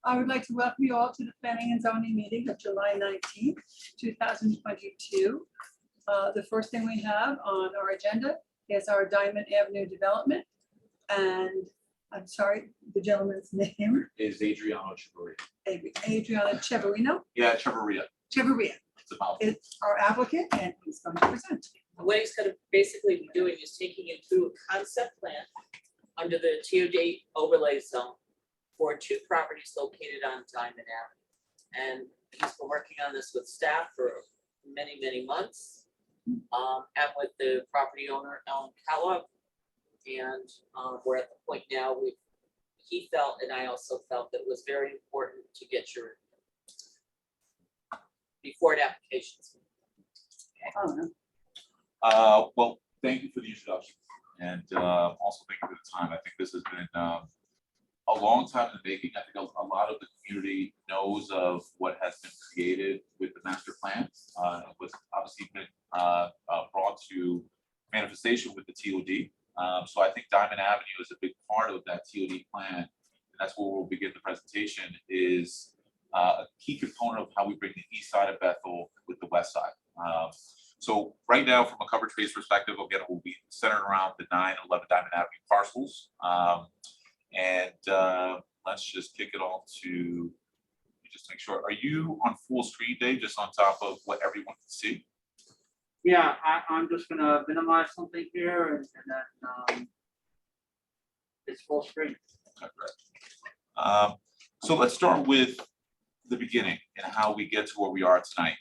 I would like to welcome you all to the Planning and Zoning meeting of July 19th, 2022. The first thing we have on our agenda is our Diamond Avenue development. And I'm sorry, the gentleman's name is Adriano Chavarria. Adriano Chavarino. Yeah, Chavarria. Chavarria It's about is our applicant, and he's going to present. What he's going to basically be doing is taking you through a concept plan under the TOD overlay zone for two properties located on Diamond Avenue. And he's been working on this with staff for many, many months, and with the property owner, Ellen Kellogg. And we're at the point now he felt, and I also felt, that it was very important to get your before applications. well, thank you for the introduction, and also thank you for the time. I think this has been a long time in the making. I think a lot of the community knows of what has been created with the master plan. What's obviously been brought to manifestation with the TOD. So I think Diamond Avenue is a big part of that TOD plan, and that's where we'll begin the presentation. Is a key component of how we bring the east side of Bethel with the west side. So right now, from a coverage base perspective, again, it will be centered around the 9 and 11 Diamond Avenue parcels. Let's just kick it off to just make sure. Are you on full screen, Dave, just on top of what everyone can see? Yeah, I'm just gonna minimize something here and then it's full screen. Okay, great. So let's start with the beginning and how we get to where we are tonight.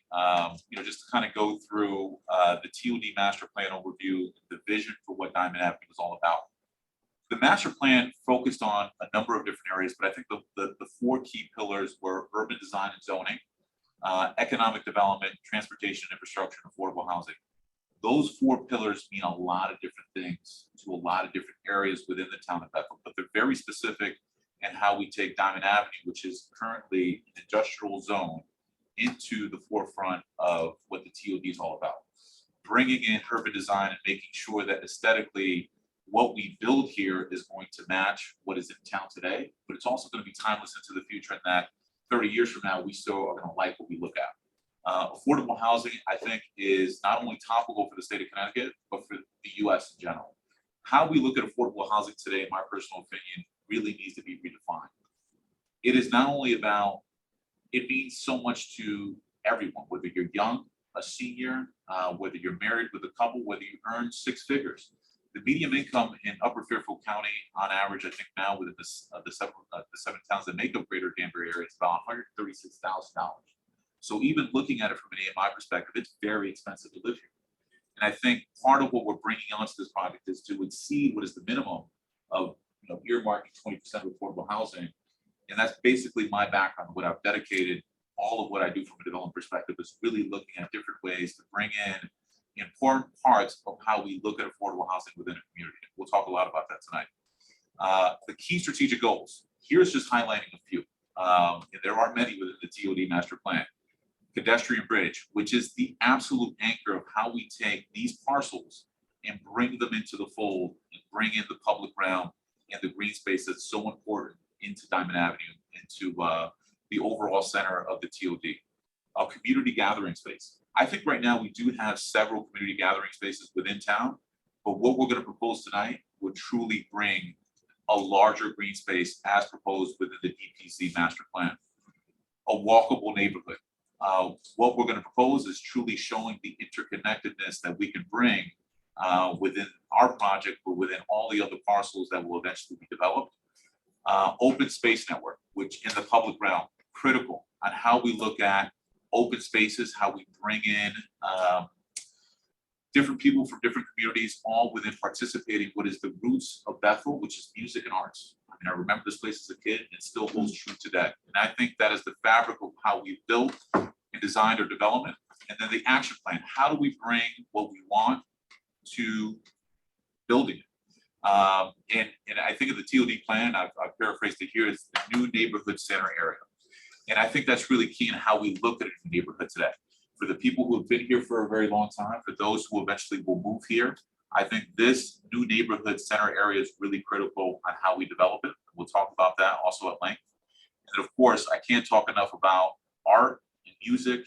Just to kind of go through the TOD master plan overview, the vision for what Diamond Avenue is all about. The master plan focused on a number of different areas, but I think the four key pillars were urban design and zoning, economic development, transportation, infrastructure, and affordable housing. Those four pillars mean a lot of different things to a lot of different areas within the town of Bethel, but they're very specific in how we take Diamond Avenue, which is currently an industrial zone, into the forefront of what the TOD is all about. Bringing in urban design and making sure that aesthetically what we build here is going to match what is in town today, but it's also going to be timeless into the future, and that 30 years from now, we still are going to like what we look at. Affordable housing, I think, is not only topical for the state of Connecticut, but for the US in general. How we look at affordable housing today, in my personal opinion, really needs to be redefined. It is not only about, it means so much to everyone, whether you're young, a senior, whether you're married with a couple, whether you earn 6 figures. The median income in Upper Fairfield County, on average, I think now within the 7 towns that make up Greater Danbury area, it's about $136,000. So even looking at it from an AMI perspective, it's very expensive to live here. And I think part of what we're bringing onto this project is to exceed what is the minimum of earmarking 20% of affordable housing. And that's basically my background. What I've dedicated all of what I do from a development perspective is really looking at different ways to bring in important parts of how we look at affordable housing within a community. We'll talk a lot about that tonight. The key strategic goals, here's just highlighting a few. And there are many within the TOD master plan. Pedestrian bridge, which is the absolute anchor of how we take these parcels and bring them into the fold and bring in the public realm and the green space that's so important into Diamond Avenue, into the overall center of the TOD. A community gathering space. I think right now we do have several community gathering spaces within town, but what we're going to propose tonight would truly bring a larger green space as proposed within the DPC master plan. A walkable neighborhood. What we're going to propose is truly showing the interconnectedness that we can bring within our project, but within all the other parcels that will eventually be developed. Open space network, which in the public realm, critical on how we look at open spaces, how we bring in different people from different communities, all within participating what is the roots of Bethel, which is music and arts. I mean, I remember this place as a kid, and it still holds true today. And I think that is the fabric of how we built and designed our development. And then the action plan, how do we bring what we want to building it? And I think of the TOD plan, I've paraphrased it here, is the new neighborhood center area. And I think that's really key in how we look at a neighborhood today. For the people who have been here for a very long time, for those who eventually will move here, I think this new neighborhood center area is really critical on how we develop it. We'll talk about that also at length. And of course, I can't talk enough about art and music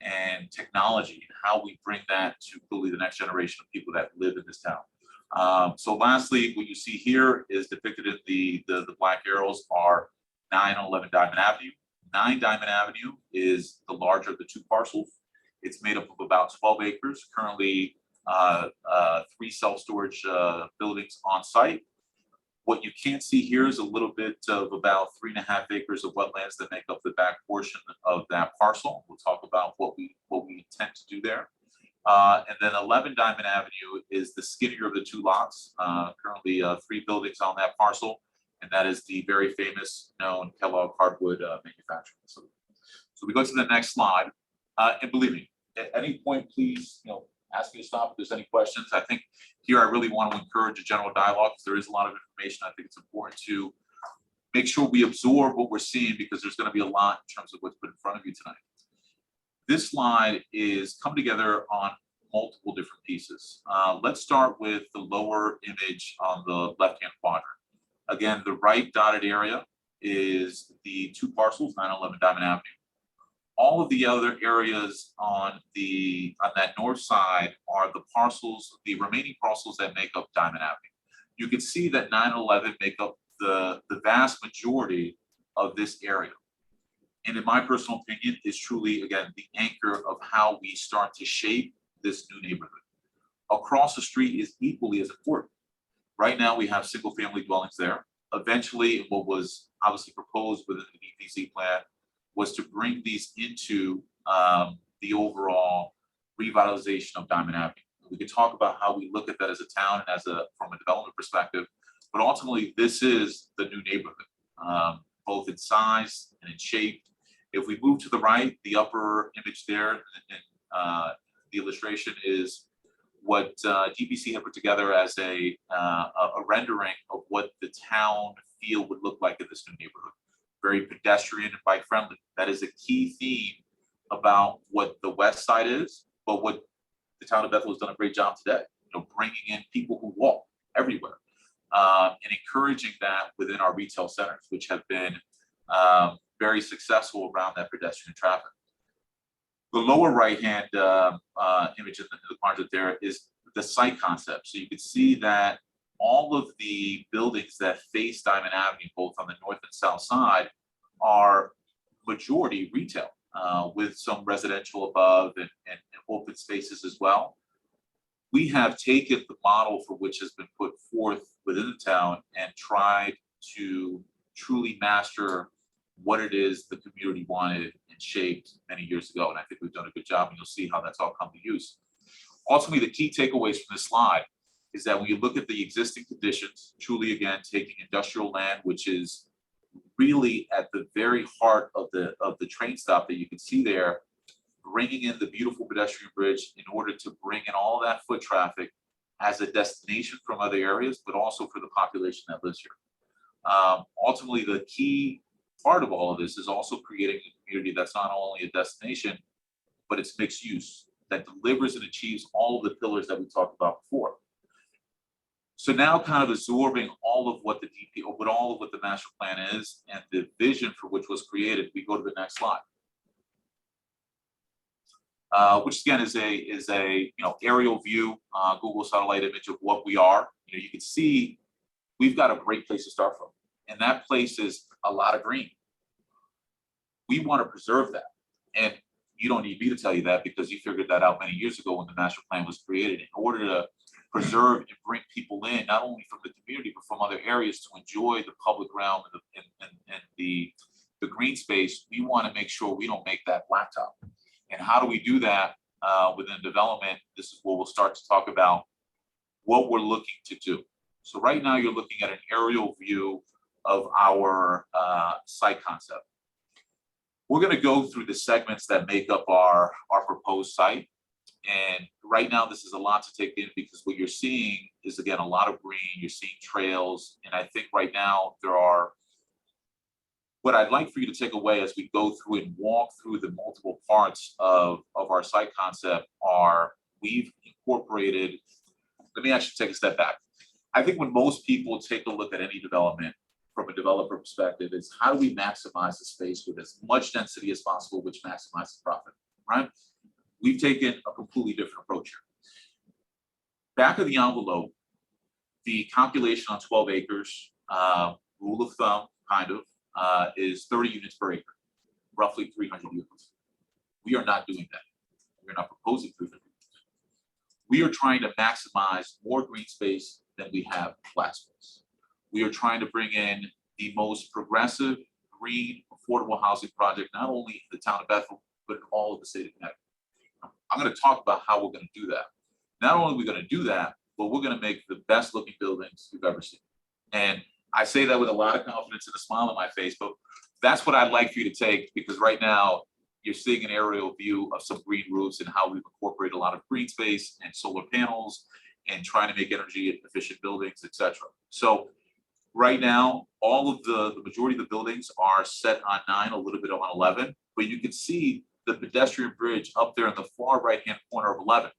and technology and how we bring that to really the next generation of people that live in this town. So lastly, what you see here is depicted in the black arrows are 9 and 11 Diamond Avenue. 9 Diamond Avenue is the larger of the two parcels. It's made up of about 12 acres, currently 3 self-storage buildings on site. What you can't see here is a little bit of about 3.5 acres of wetlands that make up the back portion of that parcel. We'll talk about what we intend to do there. And then 11 Diamond Avenue is the skinnier of the two lots. Currently 3 buildings on that parcel, and that is the very famous known Kellogg hardwood manufacturing facility. So we go to the next slide, and believe me, at any point, please, ask me to stop if there's any questions. I think here I really want to encourage a general dialogue because there is a lot of information. I think it's important to make sure we absorb what we're seeing because there's going to be a lot in terms of what's put in front of you tonight. This slide is come together on multiple different pieces. Let's start with the lower image on the left-hand quadrant. Again, the right dotted area is the 2 parcels, 9 and 11 Diamond Avenue. All of the other areas on that north side are the parcels, the remaining parcels that make up Diamond Avenue. You can see that 9 and 11 make up the vast majority of this area. And in my personal opinion, is truly, again, the anchor of how we start to shape this new neighborhood. Across the street is equally as important. Right now, we have single-family dwellings there. Eventually, what was obviously proposed within the DPC plan was to bring these into the overall revitalization of Diamond Avenue. We could talk about how we look at that as a town and from a development perspective, but ultimately this is the new neighborhood, both in size and in shape. If we move to the right, the upper image there, the illustration is what DPC had put together as a rendering of what the town feel would look like in this new neighborhood. Very pedestrian and bike friendly. That is a key theme about what the west side is, but what the town of Bethel has done a great job today. Bringing in people who walk everywhere and encouraging that within our retail centers, which have been very successful around that pedestrian traffic. The lower right-hand image in the quadrant there is the site concept. So you can see that all of the buildings that face Diamond Avenue, both on the north and south side, are majority retail, with some residential above and open spaces as well. We have taken the model for which has been put forth within the town and tried to truly master what it is the community wanted and shaped many years ago. And I think we've done a good job, and you'll see how that's all come to use. Ultimately, the key takeaways from this slide is that when you look at the existing conditions, truly again, taking industrial land, which is really at the very heart of the train stop that you can see there, bringing in the beautiful pedestrian bridge in order to bring in all that foot traffic as a destination from other areas, but also for the population that lives here. Ultimately, the key part of all of this is also creating a community that's not only a destination, but it's mixed use, that delivers and achieves all of the pillars that we talked about before. So now kind of absorbing all of what the master plan is and the vision for which was created, we go to the next slide. Which again is a aerial view, Google satellite image of what we are. You can see we've got a great place to start from. And that place is a lot of green. We want to preserve that. And you don't need me to tell you that because you figured that out many years ago when the master plan was created. In order to preserve and bring people in, not only from the community, but from other areas to enjoy the public realm and the green space, we want to make sure we don't make that blacktop. And how do we do that within development? This is where we'll start to talk about what we're looking to do. So right now you're looking at an aerial view of our site concept. We're going to go through the segments that make up our proposed site. And right now, this is a lot to take in because what you're seeing is, again, a lot of green. You're seeing trails. And I think right now what I'd like for you to take away as we go through and walk through the multiple parts of our site concept are we've incorporated, let me actually take a step back. I think when most people take a look at any development, from a developer perspective is how do we maximize the space with as much density as possible, which maximizes profit, right? We've taken a completely different approach here. Back of the envelope, the calculation on 12 acres, rule of thumb, kind of, is 30 units per acre, roughly 300 units. We are not doing that. We're not proposing 300 units. We are trying to maximize more green space than we have flat space. We are trying to bring in the most progressive, green, affordable housing project, not only in the town of Bethel, but in all of the state of Connecticut. I'm going to talk about how we're going to do that. Not only are we going to do that, but we're going to make the best looking buildings you've ever seen. And I say that with a lot of confidence and a smile on my face, but that's what I'd like for you to take, because right now you're seeing an aerial view of some green roofs and how we've incorporated a lot of green space and solar panels and trying to make energy efficient buildings, et cetera. So right now, all of the majority of the buildings are set on 9, a little bit on 11, but you can see the pedestrian bridge up there in the far right-hand corner of 11.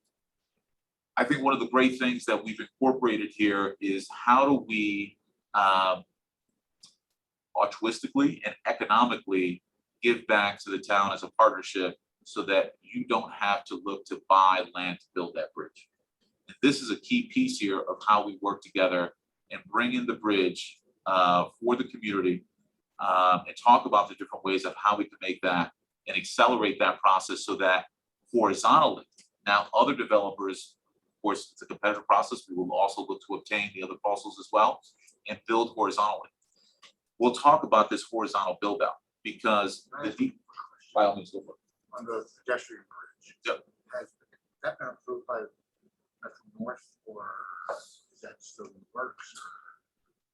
I think one of the great things that we've incorporated here is how do we altruistically and economically give back to the town as a partnership so that you don't have to look to buy land to build that bridge. And this is a key piece here of how we work together and bring in the bridge for the community and talk about the different ways of how we can make that and accelerate that process so that horizontally, now other developers, of course, it's a competitive process. We will also look to obtain the other parcels as well and build horizontally. We'll talk about this horizontal build out because by all means, go for it. On the pedestrian bridge. Yep. Has that been approved by Metro North, or is that still in the works?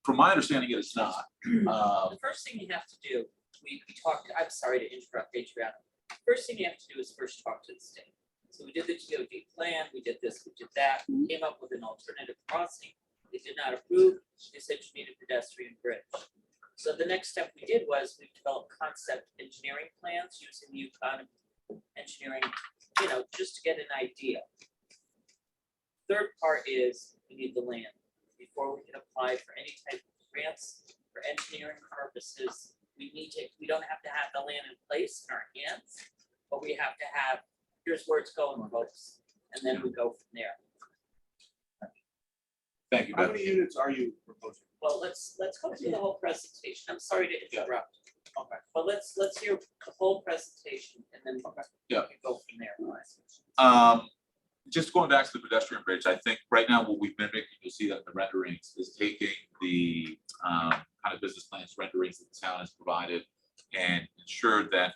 From my understanding, it is not. The first thing you have to do, we talked, I'm sorry to interrupt, Adriana. First thing you have to do is first talk to the state. So we did the TOD plan, we did this, we did that, came up with an alternative crossing. They did not approve. They said you need a pedestrian bridge. So the next step we did was we developed concept engineering plans using the UConn engineering, just to get an idea. Third part is we need the land before we can apply for any type of grants for engineering purposes. We don't have to have the land in place in our hands, but we have to have, here's where it's going, folks, and then we go from there. Thank you, How Beth. many units are you proposing? Well, let's go through the whole presentation. I'm sorry to interrupt. Okay. But let's hear the whole presentation and then we Yeah. can go from there. Just going back to the pedestrian bridge, I think right now what we've been making, you'll see that in the renderings, is taking the kind of business plans renderings that the town has provided and ensure that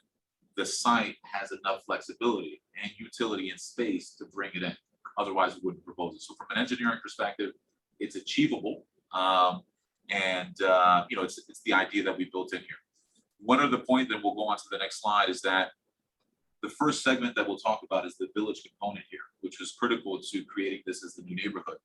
the site has enough flexibility and utility and space to bring it in. Otherwise, we wouldn't propose it. So from an engineering perspective, it's achievable. It's the idea that we built in here. One other point, then we'll go on to the next slide, is that the first segment that we'll talk about is the village component here, which was critical to creating this as the new neighborhood.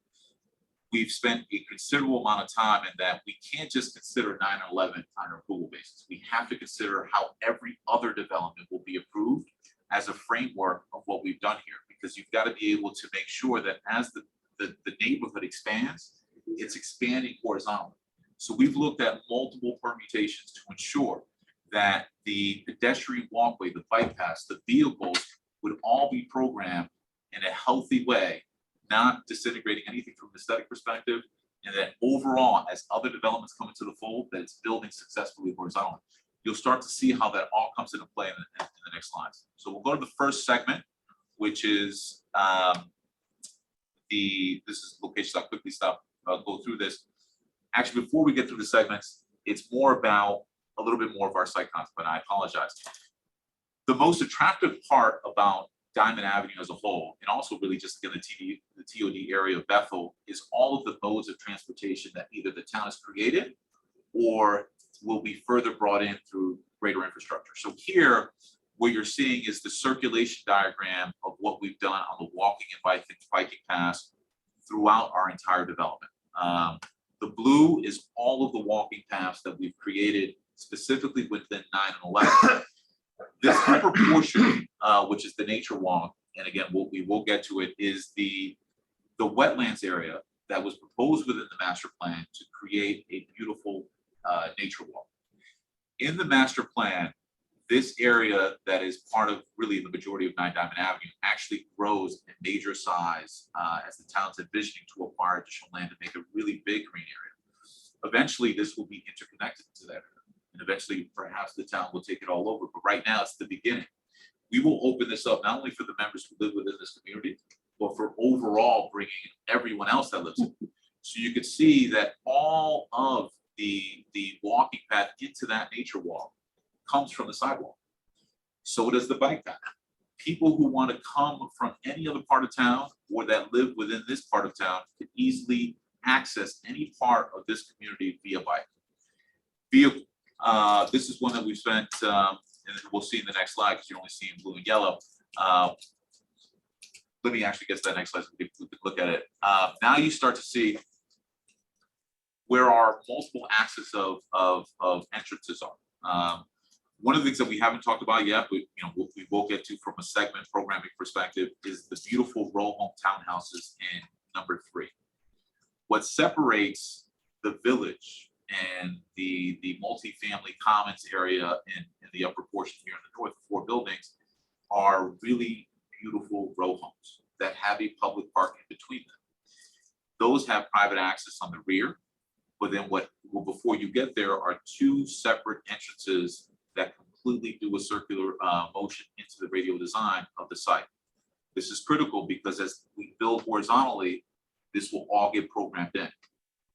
We've spent a considerable amount of time in that we can't just consider 9 and 11 on an approval basis. We have to consider how every other development will be approved as a framework of what we've done here, because you've got to be able to make sure that as the neighborhood expands, it's expanding horizontally. So we've looked at multiple permutations to ensure that the pedestrian walkway, the bypass, the vehicles would all be programmed in a healthy way, not disintegrating anything from an aesthetic perspective, and that overall, as other developments come into the fold, that it's building successfully horizontally. You'll start to see how that all comes into play in the next slides. So we'll go to the first segment, which is this is locations. I'll quickly go through this. Actually, before we get through the segments, it's more about a little bit more of our site concept, but I apologize. The most attractive part about Diamond Avenue as a whole, and also really just again the TOD area of Bethel, is all of the modes of transportation that either the town has created or will be further brought in through greater infrastructure. So here, what you're seeing is the circulation diagram of what we've done on the walking and biking paths throughout our entire development. The blue is all of the walking paths that we've created specifically within 9 and 11. This upper portion, which is the nature walk, and again, we will get to it, is the wetlands area that was proposed within the master plan to create a beautiful nature walk. In the master plan, this area that is part of really the majority of 9 Diamond Avenue actually grows in major size as the town's envisioning to acquire additional land to make a really big green area. Eventually, this will be interconnected to that area, and eventually perhaps the town will take it all over, but right now it's the beginning. We will open this up not only for the members who live within this community, but for overall bringing everyone else that lives in it. So you can see that all of the walking path into that nature walk comes from the sidewalk. So does the bike path. People who want to come from any other part of town or that live within this part of town can easily access any part of this community via bike. Vehicle. This is one that we've spent, and we'll see in the next slide because you're only seeing blue and yellow. Let me actually get to that next slide so we can look at it. Now you start to see where our multiple axes of entrances are. One of the things that we haven't talked about yet, but we will get to from a segment programming perspective, is the beautiful row home townhouses in number 3. What separates the village and the multifamily commons area in the upper portion here in the north, 4 buildings, are really beautiful row homes that have a public park in between them. Those have private access on the rear, but then before you get there are 2 separate entrances that completely do a circular motion into the radial design of the site. This is critical because as we build horizontally, this will all get programmed in.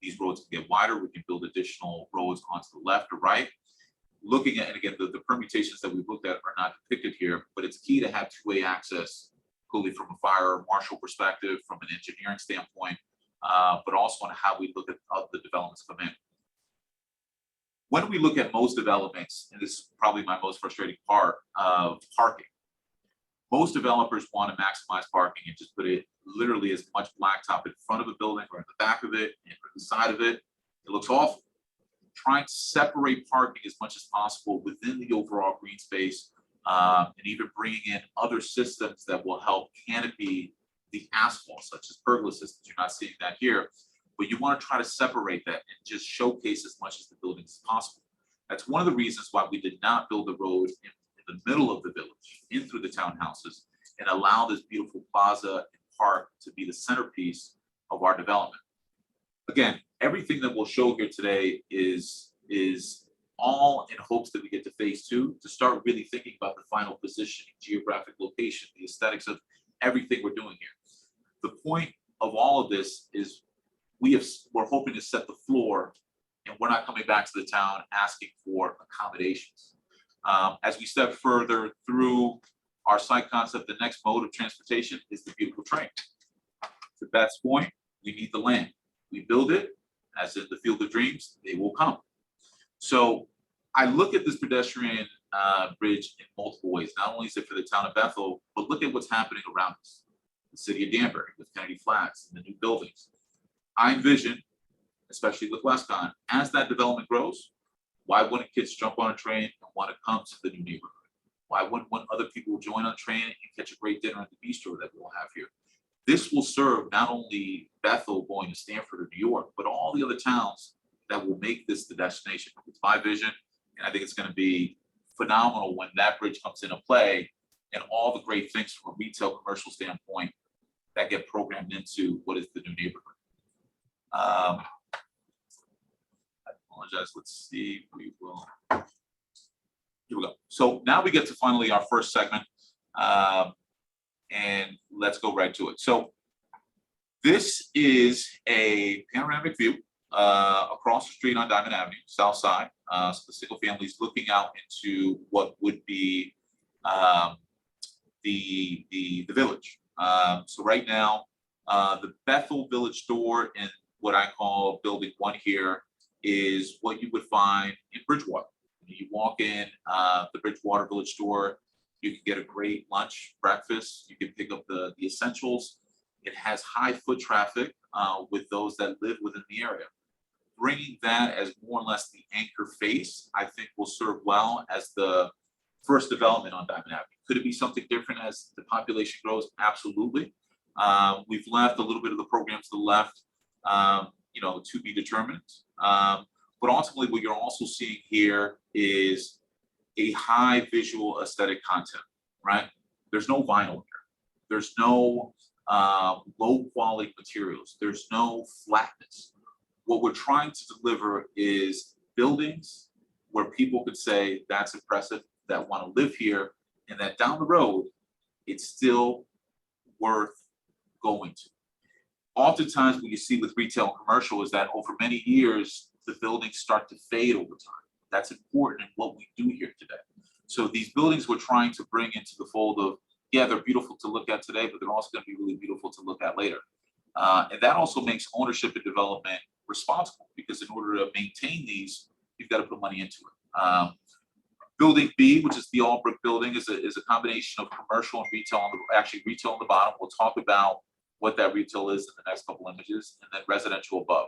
These roads can get wider, we can build additional roads onto the left or right. Looking at, and again, the permutations that we've looked at are not depicted here, but it's key to have 2-way access, clearly from a fire or marshal perspective, from an engineering standpoint, but also on how we look at how the developments come in. When we look at most developments, and this is probably my most frustrating part of parking, most developers want to maximize parking and just put it literally as much blacktop in front of a building or in the back of it and the side of it. It looks awful. Trying to separate parking as much as possible within the overall green space, and even bringing in other systems that will help canopy the asphalt, such as pergola systems. You're not seeing that here, but you want to try to separate that and just showcase as much as the buildings as possible. That's one of the reasons why we did not build the road in the middle of the village, in through the townhouses, and allow this beautiful plaza and park to be the centerpiece of our development. Again, everything that we'll show here today is all in hopes that we get to phase 2 to start really thinking about the final positioning, geographic location, the aesthetics of everything we're doing here. The point of all of this is we're hoping to set the floor, and we're not coming back to the town asking for accommodations. As we step further through our site concept, the next mode of transportation is the beautiful train. To Beth's point, we need the land. We build it, as in the field of dreams, they will come. So I look at this pedestrian bridge in multiple ways. Not only is it for the town of Bethel, but look at what's happening around us. The city of Danbury with Kennedy Flats and the new buildings. I envision, especially with WestCon, as that development grows, why wouldn't kids jump on a train and want to come to the new neighborhood? Why wouldn't other people join on a train and catch a great dinner at the bistro that we'll have here? This will serve not only Bethel going to Stanford or New York, but all the other towns that will make this the destination. It's my vision, and I think it's going to be phenomenal when that bridge comes into play and all the great things from a retail commercial standpoint that get programmed into what is the new neighborhood. I apologize. Let's see. We will. Here we go. So now we get to finally our first segment, and let's go right to it. So this is a panoramic view across the street on Diamond Avenue, south side. So the single families looking out into what would be the village. So right now, the Bethel Village store in what I call building 1 here is what you would find in Bridgewater. You walk in the Bridgewater Village store, you can get a great lunch, breakfast, you can pick up the essentials. It has high foot traffic with those that live within the area. Bringing that as more or less the anchor face, I think will serve well as the first development on Diamond Avenue. Could it be something different as the population grows? Absolutely. We've left a little bit of the program to the left, to be determined. But ultimately, what you're also seeing here is a high visual aesthetic content, right? There's no vinyl here. There's no low quality materials. There's no flatness. What we're trying to deliver is buildings where people could say that's impressive, that want to live here, and that down the road, it's still worth going to. Oftentimes, what you see with retail and commercial is that over many years, the buildings start to fade over time. That's important in what we do here today. So these buildings we're trying to bring into the fold of, yeah, they're beautiful to look at today, but they're also going to be really beautiful to look at later. And that also makes ownership and development responsible, because in order to maintain these, you've got to put money into it. Building B, which is the all brick building, is a combination of commercial and retail on the, actually retail on the bottom. We'll talk about what that retail is in the next couple images, and then residential above.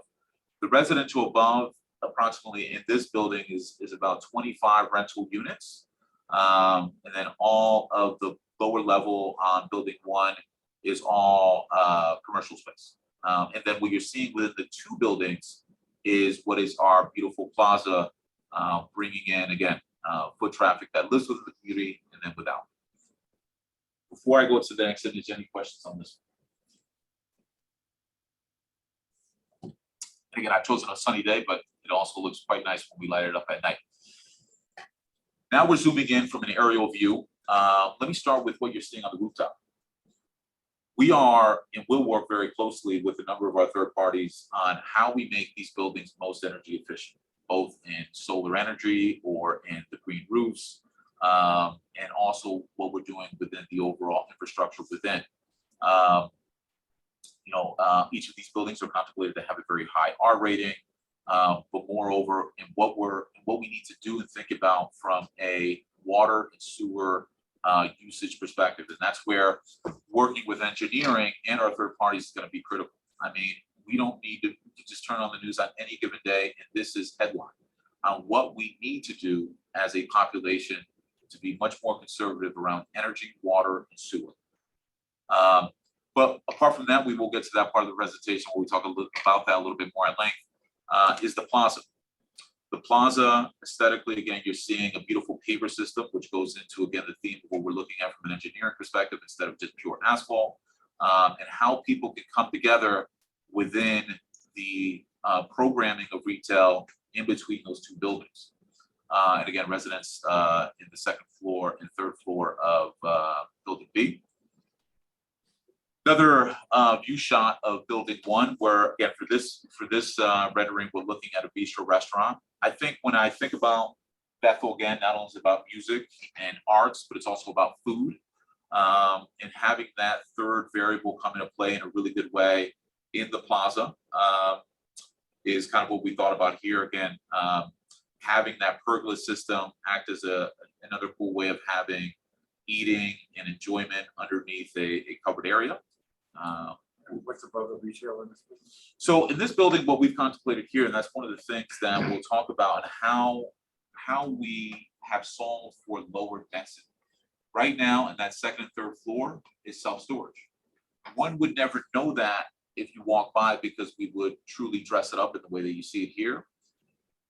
The residential above, approximately in this building, is about 25 rental units. And then all of the lower level on building 1 is all commercial space. And then what you're seeing within the 2 buildings is what is our beautiful plaza, bringing in, again, foot traffic that lives within the community and then without. Before I go to the next image, any questions on this? And again, I've chosen a sunny day, but it also looks quite nice when we light it up at night. Now we're zooming in from an aerial view. Let me start with what you're seeing on the rooftop. We are and will work very closely with a number of our third parties on how we make these buildings most energy efficient, both in solar energy or in the green roofs, and also what we're doing within the overall infrastructure within. Each of these buildings are contemplated to have a very high R rating, but moreover, in what we need to do and think about from a water and sewer usage perspective. And that's where working with engineering and our third parties is going to be critical. I mean, we don't need to just turn on the news on any given day, and this is headline on what we need to do as a population to be much more conservative around energy, water, and sewer. But apart from that, we will get to that part of the presentation where we talk a little about that a little bit more at length, is the plaza. The plaza, aesthetically, again, you're seeing a beautiful paver system, which goes into, again, the theme of what we're looking at from an engineering perspective instead of just pure asphalt, and how people can come together within the programming of retail in between those 2 buildings. And again, residents in the 2nd floor and 3rd floor of building B. Another view shot of building 1, where again for this rendering, we're looking at a bistro restaurant. I think when I think about Bethel, again, not only is it about music and arts, but it's also about food. And having that third variable come into play in a really good way in the plaza is kind of what we thought about here. Again, having that pergola system act as another cool way of having eating and enjoyment underneath a covered area. What's above the retail in this business? So in this building, what we've contemplated here, and that's one of the things that we'll talk about, and how we have solved for lower density. Right now, in that 2nd and 3rd floor is self-storage. One would never know that if you walk by, because we would truly dress it up in the way that you see it here.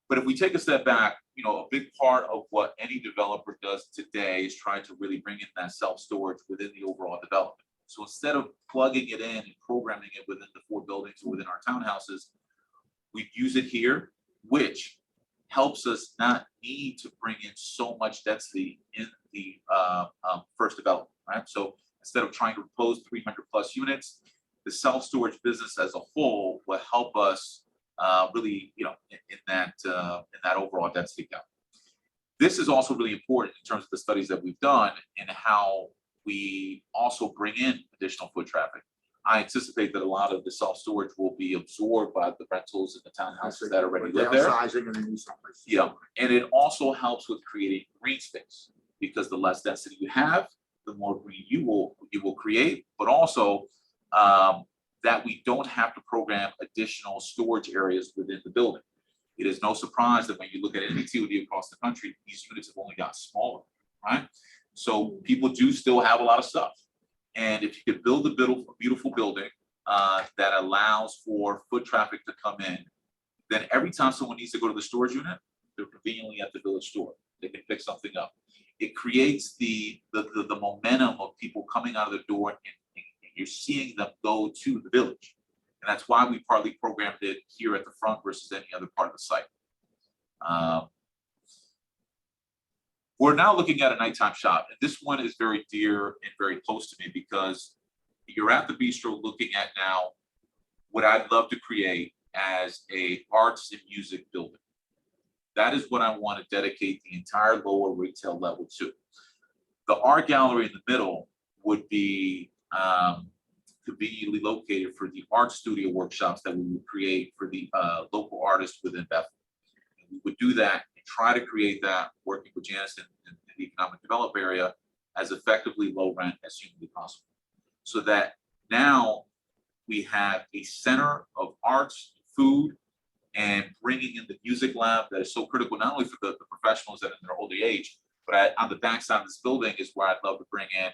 But if we take a step back, a big part of what any developer does today is try to really bring in that self-storage within the overall development. So instead of plugging it in and programming it within the 4 buildings or within our townhouses, we use it here, which helps us not need to bring in so much density in the first development, right? So instead of trying to propose 300+ units, the self-storage business as a whole will help us really, in that overall density count. This is also really important in terms of the studies that we've done and how we also bring in additional foot traffic. I anticipate that a lot of the self-storage will be absorbed by the rentals and the townhouses that already live there. Downsizing and then use someplace. Yeah, and it also helps with creating green space, because the less density you have, the more green you will create, but also that we don't have to program additional storage areas within the building. It is no surprise that when you look at any TOD across the country, these units have only got smaller, right? So people do still have a lot of stuff. And if you could build a beautiful building that allows for foot traffic to come in Then every time someone needs to go to the storage unit, they're conveniently at the village store. They can pick something up. It creates the momentum of people coming out of the door, and you're seeing them go to the village. And that's why we partly programmed it here at the front versus any other part of the site. We're now looking at a nighttime shop, and this one is very dear and very close to me because you're at the bistro looking at now what I'd love to create as a arts and music building. That is what I want to dedicate the entire lower retail level to. The art gallery in the middle would be conveniently located for the art studio workshops that we would create for the local artists within Bethel. And we would do that and try to create that, working with Janice in the economic development area, as effectively low rent as humanly possible. So that now we have a center of arts, food, and bringing in the music lab that is so critical, not only for the professionals that are in their older age, but on the backside of this building is where I'd love to bring in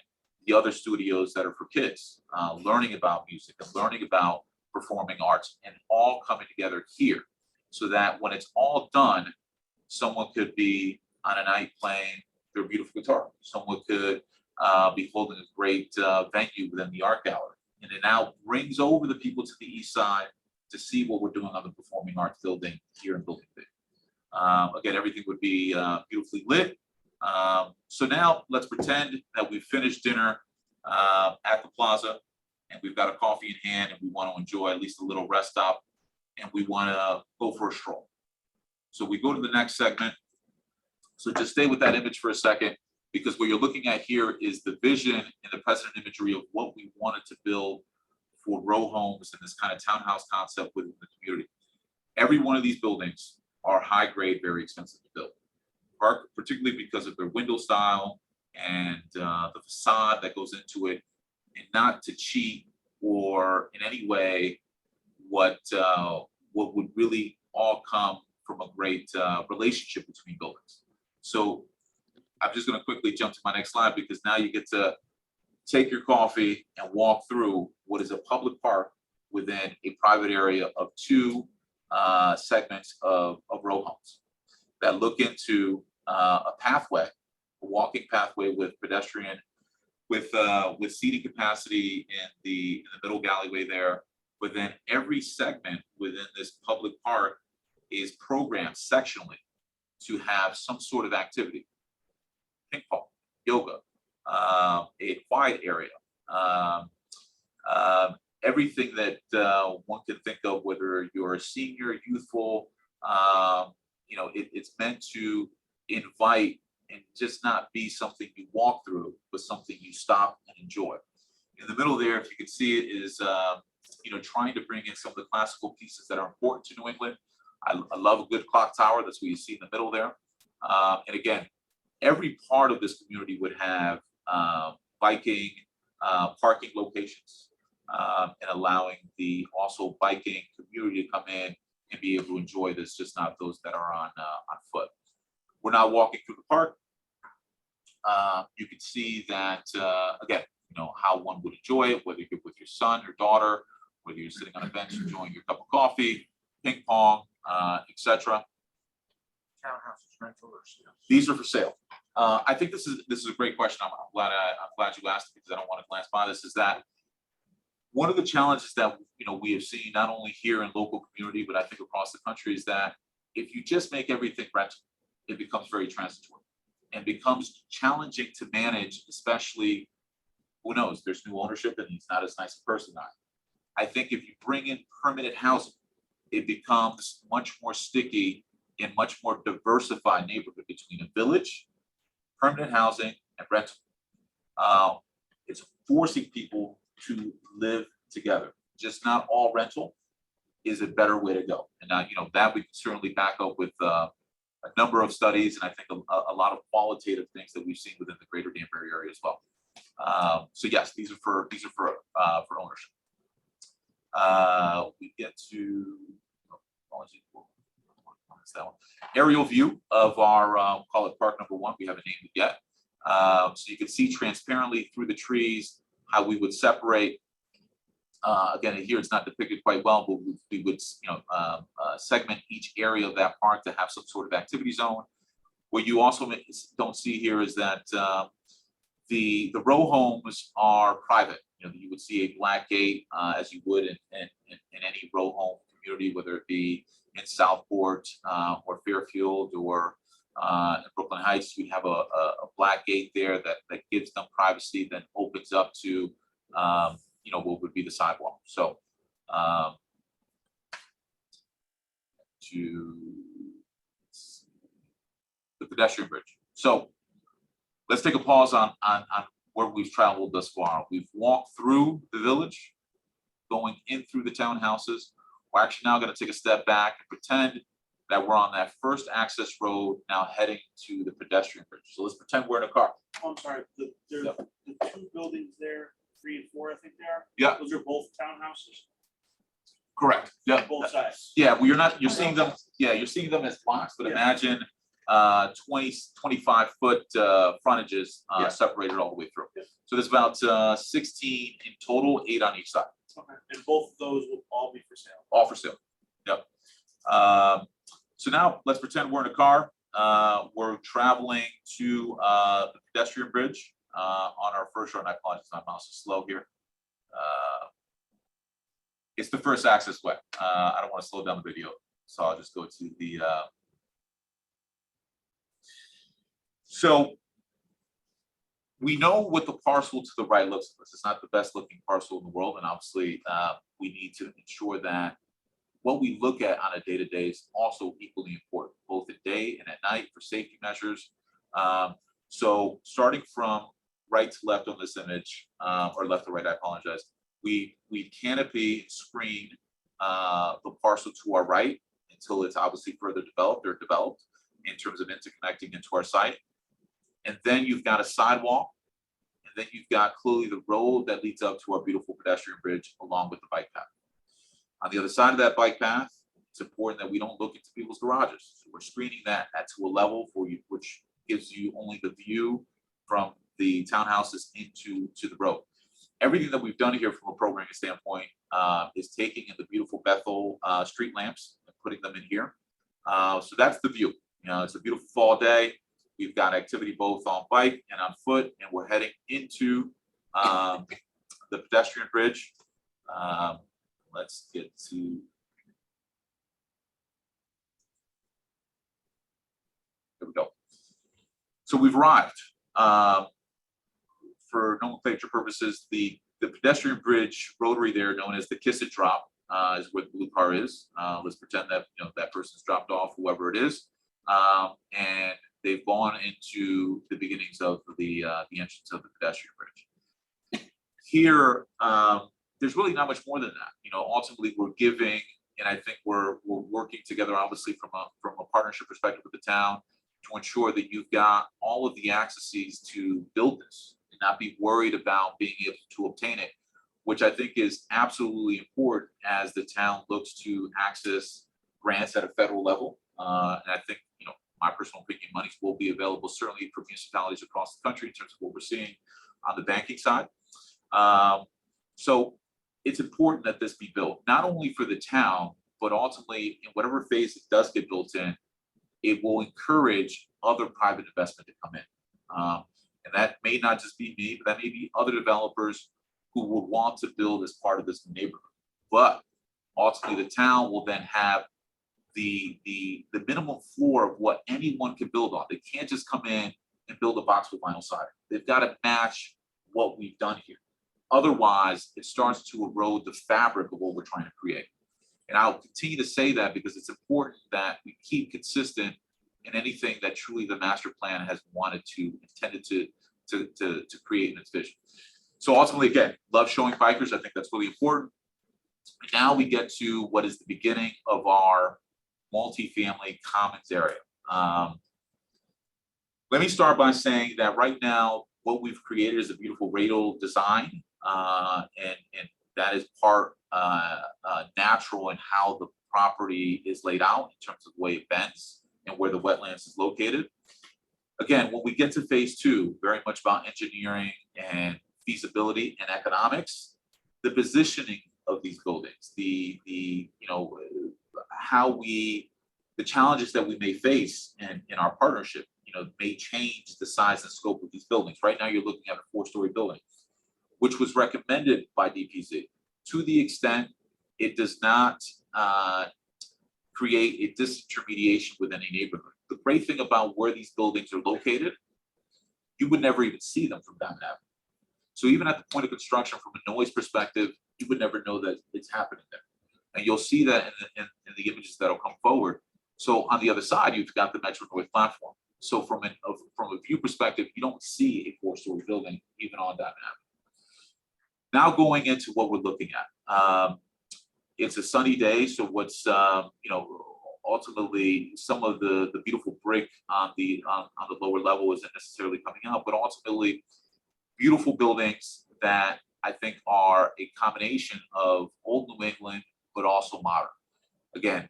the other studios that are for kids, learning about music and learning about performing arts, and all coming together here, so that when it's all done, someone could be on a night playing their beautiful guitar. Someone could be holding a great venue within the art gallery. And it now brings over the people to the east side to see what we're doing on the performing arts building here in Building B. Again, everything would be beautifully lit. So now let's pretend that we've finished dinner at the plaza, and we've got a coffee in hand, and we want to enjoy at least a little rest stop, and we want to go for a stroll. So we go to the next segment. So just stay with that image for a second, because what you're looking at here is the vision and the present imagery of what we wanted to build for row homes and this kind of townhouse concept within the community. Every one of these buildings are high grade, very expensive to build, particularly because of their window style and the facade that goes into it, and not to cheat or in any way what would really all come from a great relationship between buildings. So I'm just going to quickly jump to my next slide, because now you get to take your coffee and walk through what is a public park within a private area of two segments of row homes that look into a pathway, a walking pathway with pedestrian, with seating capacity in the middle galleyway there. But then every segment within this public park is programmed sectionally to have some sort of activity: ping pong, yoga, a quiet area, everything that one can think of, whether you're a senior, youthful, it's meant to invite and just not be something you walk through, but something you stop and enjoy. In the middle there, if you can see it, is trying to bring in some of the classical pieces that are important to New England. I love a good clock tower. That's what you see in the middle there. And again, every part of this community would have biking, parking locations, and allowing the also biking community to come in and be able to enjoy this, just not those that are on foot. We're now walking through the park. You can see that, again, how one would enjoy it, whether you're with your son, your daughter, whether you're sitting on a bench enjoying your cup of coffee, ping pong, etc. Townhouses, rental, or sales? These are for sale. I think this is a great question. I'm glad you asked it, because I don't want to glance by this. Is that one of the challenges that we have seen not only here in local community, but I think across the country, is that if you just make everything rental, it becomes very transitory and becomes challenging to manage, especially, who knows, there's new ownership and he's not as nice a person. I think if you bring in permanent housing, it becomes much more sticky and much more diversified neighborhood between a village, permanent housing, and rental. It's forcing people to live together. Just not all rental is a better way to go. And now, that we can certainly back up with a number of studies, and I think a lot of qualitative things that we've seen within the greater Danbury area as well. So yes, these are for ownership. We get to that one. Aerial view of our call it park number one. We haven't named it yet. So you can see transparently through the trees how we would separate Again, here it's not depicted quite well, but we would, segment each area of that park to have some sort of activity zone. What you also don't see here is that the row homes are private. You would see a black gate as you would in any row home community, whether it be in Southport or Fairfield or in Brooklyn Heights. You have a black gate there that gives them privacy, then opens up to what would be the sidewalk. So to the pedestrian bridge. So let's take a pause on where we've traveled thus far. We've walked through the village, going in through the townhouses. We're actually now going to take a step back and pretend that we're on that first access road now heading to the pedestrian bridge. So let's pretend we're in a car. Oh, I'm sorry, the Yep. two buildings there, 3 and 4, I think they are. Yeah. Those are both townhouses, Correct. Yeah. both sides. Yeah, well, you're seeing them, you're seeing them as blocks, but Yeah. imagine 25-foot frontages Yeah. separated all the way through. Yeah. So there's about 16 in total, 8 on each side, Okay, and both of those will all be for sale. all for sale. Yep. So now let's pretend we're in a car. We're traveling to the pedestrian bridge on our first road. I apologize, my mouse is slow here. It's the first access way. I don't want to slow down the video, so I'll just go to the. So we know what the parcel to the right looks like. It's not the best looking parcel in the world, and obviously we need to ensure that what we look at on a day-to-day is also equally important, both at day and at night for safety measures. So starting from right to left on this image, or left to right, I apologize. We canopy and screen the parcel to our right until it's obviously further developed in terms of interconnecting into our site. And then you've got a sidewalk, and then you've got clearly the road that leads up to our beautiful pedestrian bridge along with the bike path. On the other side of that bike path, it's important that we don't look into people's garages. So we're screening that to a level for you, which gives you only the view from the townhouses into the road. Everything that we've done here from a programming standpoint is taking in the beautiful Bethel street lamps and putting them in here. So that's the view. It's a beautiful fall day. We've got activity both on bike and on foot, and we're heading into the pedestrian bridge. Let's get to. There we go. So we've arrived. For nomenclature purposes, the pedestrian bridge rotary there, known as the Kiss It Drop, is where the blue car is. Let's pretend that that person's dropped off, whoever it is, and they've gone into the beginnings of the entrance of the pedestrian bridge. Here, there's really not much more than that. Ultimately, we're giving, and I think we're working together, obviously from a partnership perspective with the town, to ensure that you've got all of the accesses to build this and not be worried about being able to obtain it, which I think is absolutely important as the town looks to access grants at a federal level. And I think, my personal opinion, monies will be available certainly for municipalities across the country in terms of what we're seeing on the banking side. So it's important that this be built, not only for the town, but ultimately in whatever phase it does get built in, it will encourage other private investment to come in. And that may not just be me, but that may be other developers who would want to build as part of this neighborhood. But ultimately the town will then have the minimum floor of what anyone can build on. They can't just come in and build a box with vinyl siding. They've got to match what we've done here. Otherwise, it starts to erode the fabric of what we're trying to create. And I'll continue to say that because it's important that we keep consistent in anything that truly the master plan has intended to create in its vision. So ultimately, again, love showing bikers. I think that's really important. And now we get to what is the beginning of our multifamily commons area. Let me start by saying that right now, what we've created is a beautiful radial design, and that is part natural in how the property is laid out in terms of the way it bends and where the wetlands is located. Again, when we get to phase 2, very much about engineering and feasibility and economics, the positioning of these buildings, the how the challenges that we may face in our partnership, may change the size and scope of these buildings. Right now, you're looking at a 4-story building, which was recommended by DPZ. To the extent it does not create a disintermediation with any neighborhood. The great thing about where these buildings are located, you would never even see them from Diamond Avenue. So even at the point of construction, from a noise perspective, you would never know that it's happening there. And you'll see that in the images that'll come forward. So on the other side, you've got the Metro North platform. So from a view perspective, you don't see a 4-story building even on Diamond Avenue. Now going into what we're looking at. It's a sunny day, so what's ultimately some of the beautiful brick on the lower level isn't necessarily coming out, but ultimately beautiful buildings that I think are a combination of old New England, but also modern. Again,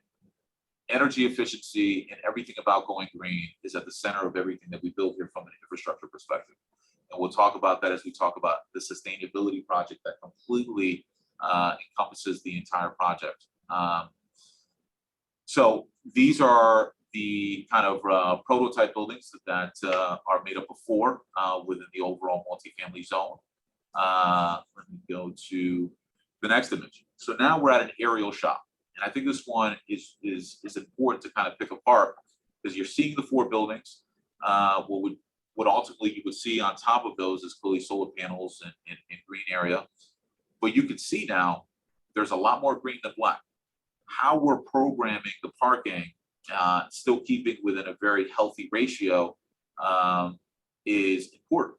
energy efficiency and everything about going green is at the center of everything that we build here from an infrastructure perspective. And we'll talk about that as we talk about the sustainability project that completely encompasses the entire project. So these are the kind of prototype buildings that are made up of 4 within the overall multifamily zone. Let me go to the next image. So now we're at an aerial shot. And I think this one is important to kind of pick apart because you're seeing the 4 buildings. What ultimately you would see on top of those is clearly solar panels and green area. But you can see now there's a lot more green than black. How we're programming the parking, still keeping within a very healthy ratio, is important.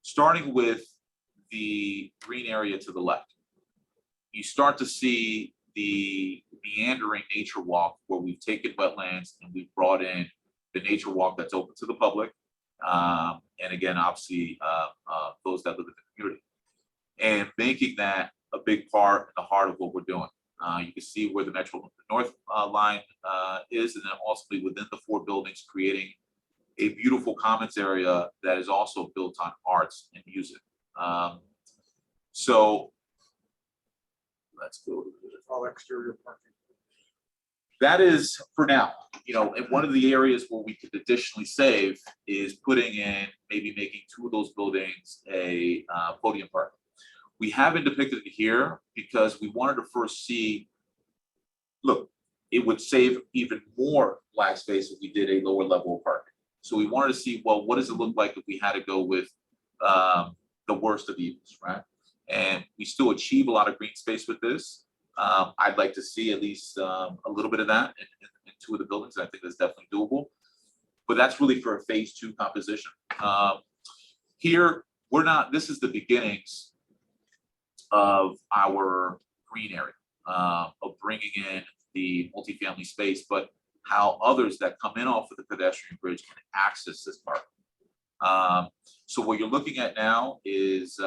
Starting with the green area to the left, you start to see the meandering nature walk where we've taken wetlands and we've brought in the nature walk that's open to the public. And again, obviously, those that live in the community. And making that a big part in the heart of what we're doing. You can see where the Metro North line is, and then ultimately within the 4 buildings, creating a beautiful commons area that is also built on arts and music. So let's go to All exterior parking. that is for now, and one of the areas where we could additionally save is putting in, maybe making 2 of those buildings a podium park. We haven't depicted it here because we wanted to first see, look, it would save even more black space if we did a lower level of parking. So we wanted to see, well, what does it look like if we had to go with the worst of evils, right? And we still achieve a lot of green space with this. I'd like to see at least a little bit of that in 2 of the buildings. I think that's definitely doable. But that's really for a phase 2 composition. Here, this is the beginnings of our green area, of bringing in the multifamily space, but how others that come in off of the pedestrian bridge can access this park. So what you're looking at now is,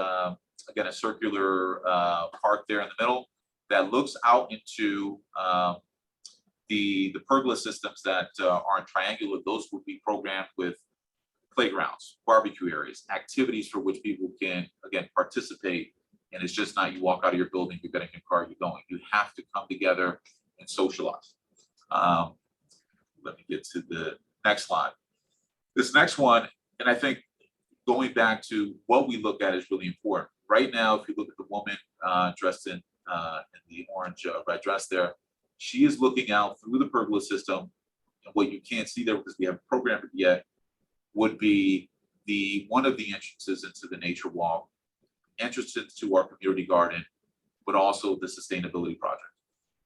again, a circular park there in the middle that looks out into the pergola systems that are in triangular. Those would be programmed with playgrounds, barbecue areas, activities for which people can, again, participate. And it's just not you walk out of your building, you get in your car, you're going. You have to come together and socialize. Let me get to the next slide. This next one, and I think going back to what we look at is really important. Right now, if you look at the woman dressed in the orange red dress there, she is looking out through the pergola system. And what you can't see there because we haven't programmed it yet would be one of the entrances into the nature walk, entrances to our community garden, but also the sustainability project,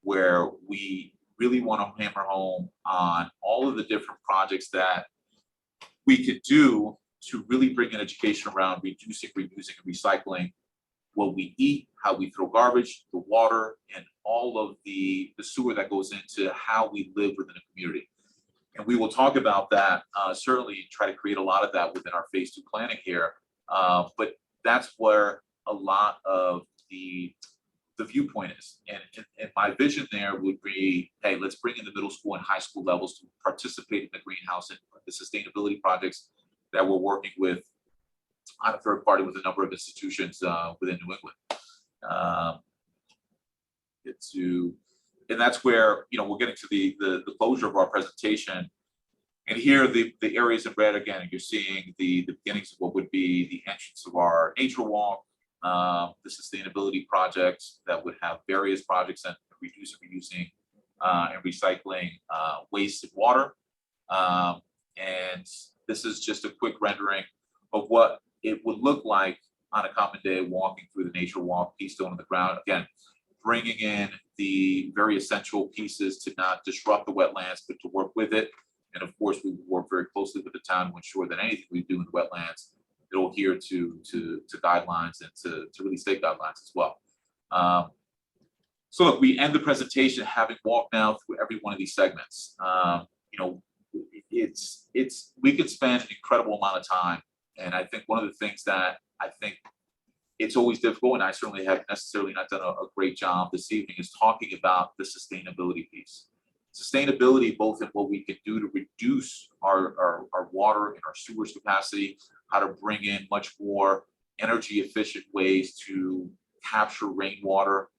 where we really want to hammer home on all of the different projects that we could do to really bring an education around reducing, reusing, and recycling what we eat, how we throw garbage, the water, and all of the sewer that goes into how we live within a community. And we will talk about that, certainly try to create a lot of that within our phase 2 planning here. But that's where a lot of the viewpoint is. And my vision there would be, hey, let's bring in the middle school and high school levels to participate in the greenhouse and the sustainability projects that we're working with on a third party with a number of institutions within New England. And that's where, we're getting to the closure of our presentation. And here, the areas in red, again, you're seeing the beginnings of what would be the entrance of our nature walk, the sustainability projects that would have various projects that reduce and reusing and recycling waste and water. And this is just a quick rendering of what it would look like on a common day walking through the nature walk, keystone on the ground. Again, bringing in the very essential pieces to not disrupt the wetlands, but to work with it. And of course, we work very closely with the town to ensure that anything we do in the wetlands, it'll adhere to guidelines and to really state guidelines as well. So look, we end the presentation having walked now through every one of these segments. We could spend an incredible amount of time. And I think one of the things that I think it's always difficult, and I certainly have necessarily not done a great job this evening, is talking about the sustainability piece. Sustainability, both in what we can do to reduce our water and our sewage capacity, how to bring in much more energy efficient ways to capture rainwater,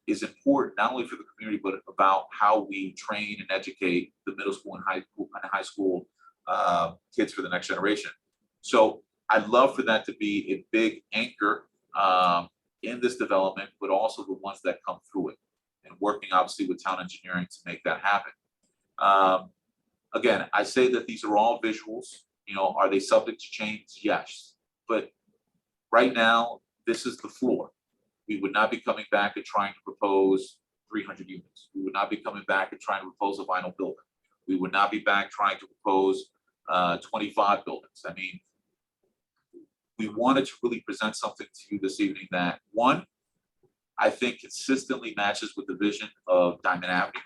is important not only for the community, but about how we train and educate the middle school and high school kids for the next generation. So I'd love for that to be a big anchor in this development, but also the ones that come through it, and working obviously with town engineering to make that happen. Again, I say that these are all visuals. Are they subject to change? Yes. But right now, this is the floor. We would not be coming back and trying to propose 300 units. We would not be coming back and trying to propose a vinyl building. We would not be back trying to propose 25 buildings. I mean, we wanted to really present something to you this evening that, one, I think consistently matches with the vision of Diamond Avenue,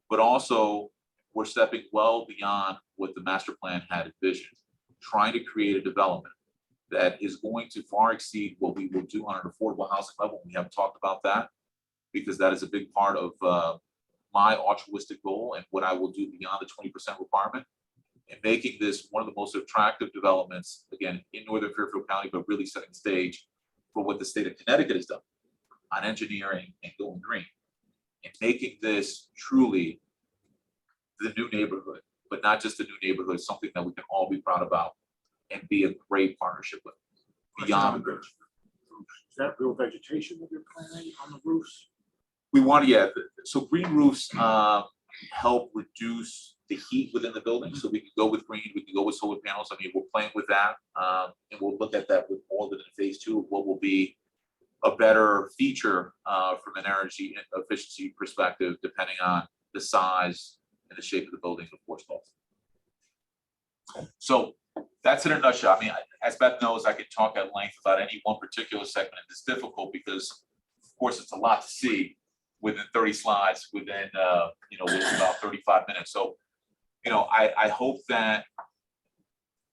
but also we're stepping well beyond what the master plan had envisioned, trying to create a development that is going to far exceed what we will do on an affordable housing level. We haven't talked about that because that is a big part of my altruistic goal and what I will do beyond the 20% requirement, and making this one of the most attractive developments, again, in Northern Fairfield County, but really setting the stage for what the state of Connecticut has done on engineering and going green, and making this truly the new neighborhood, but not just a new neighborhood, something that we can all be proud about and be a great partnership with beyond the bridge. Is that real vegetation that you're planting on the roofs? We want to, yeah. So green roofs help reduce the heat within the building. So we can go with green, we can go with solar panels. I mean, we're playing with that, and we'll look at that with more than phase 2 of what will be a better feature from an energy efficiency perspective, depending on the size and the shape of the building, of course. So that's in a nutshell. I mean, as Beth knows, I could talk at length about any one particular segment, and it's difficult because, of course, it's a lot to see within 30 slides, within within about 35 minutes. So, I hope that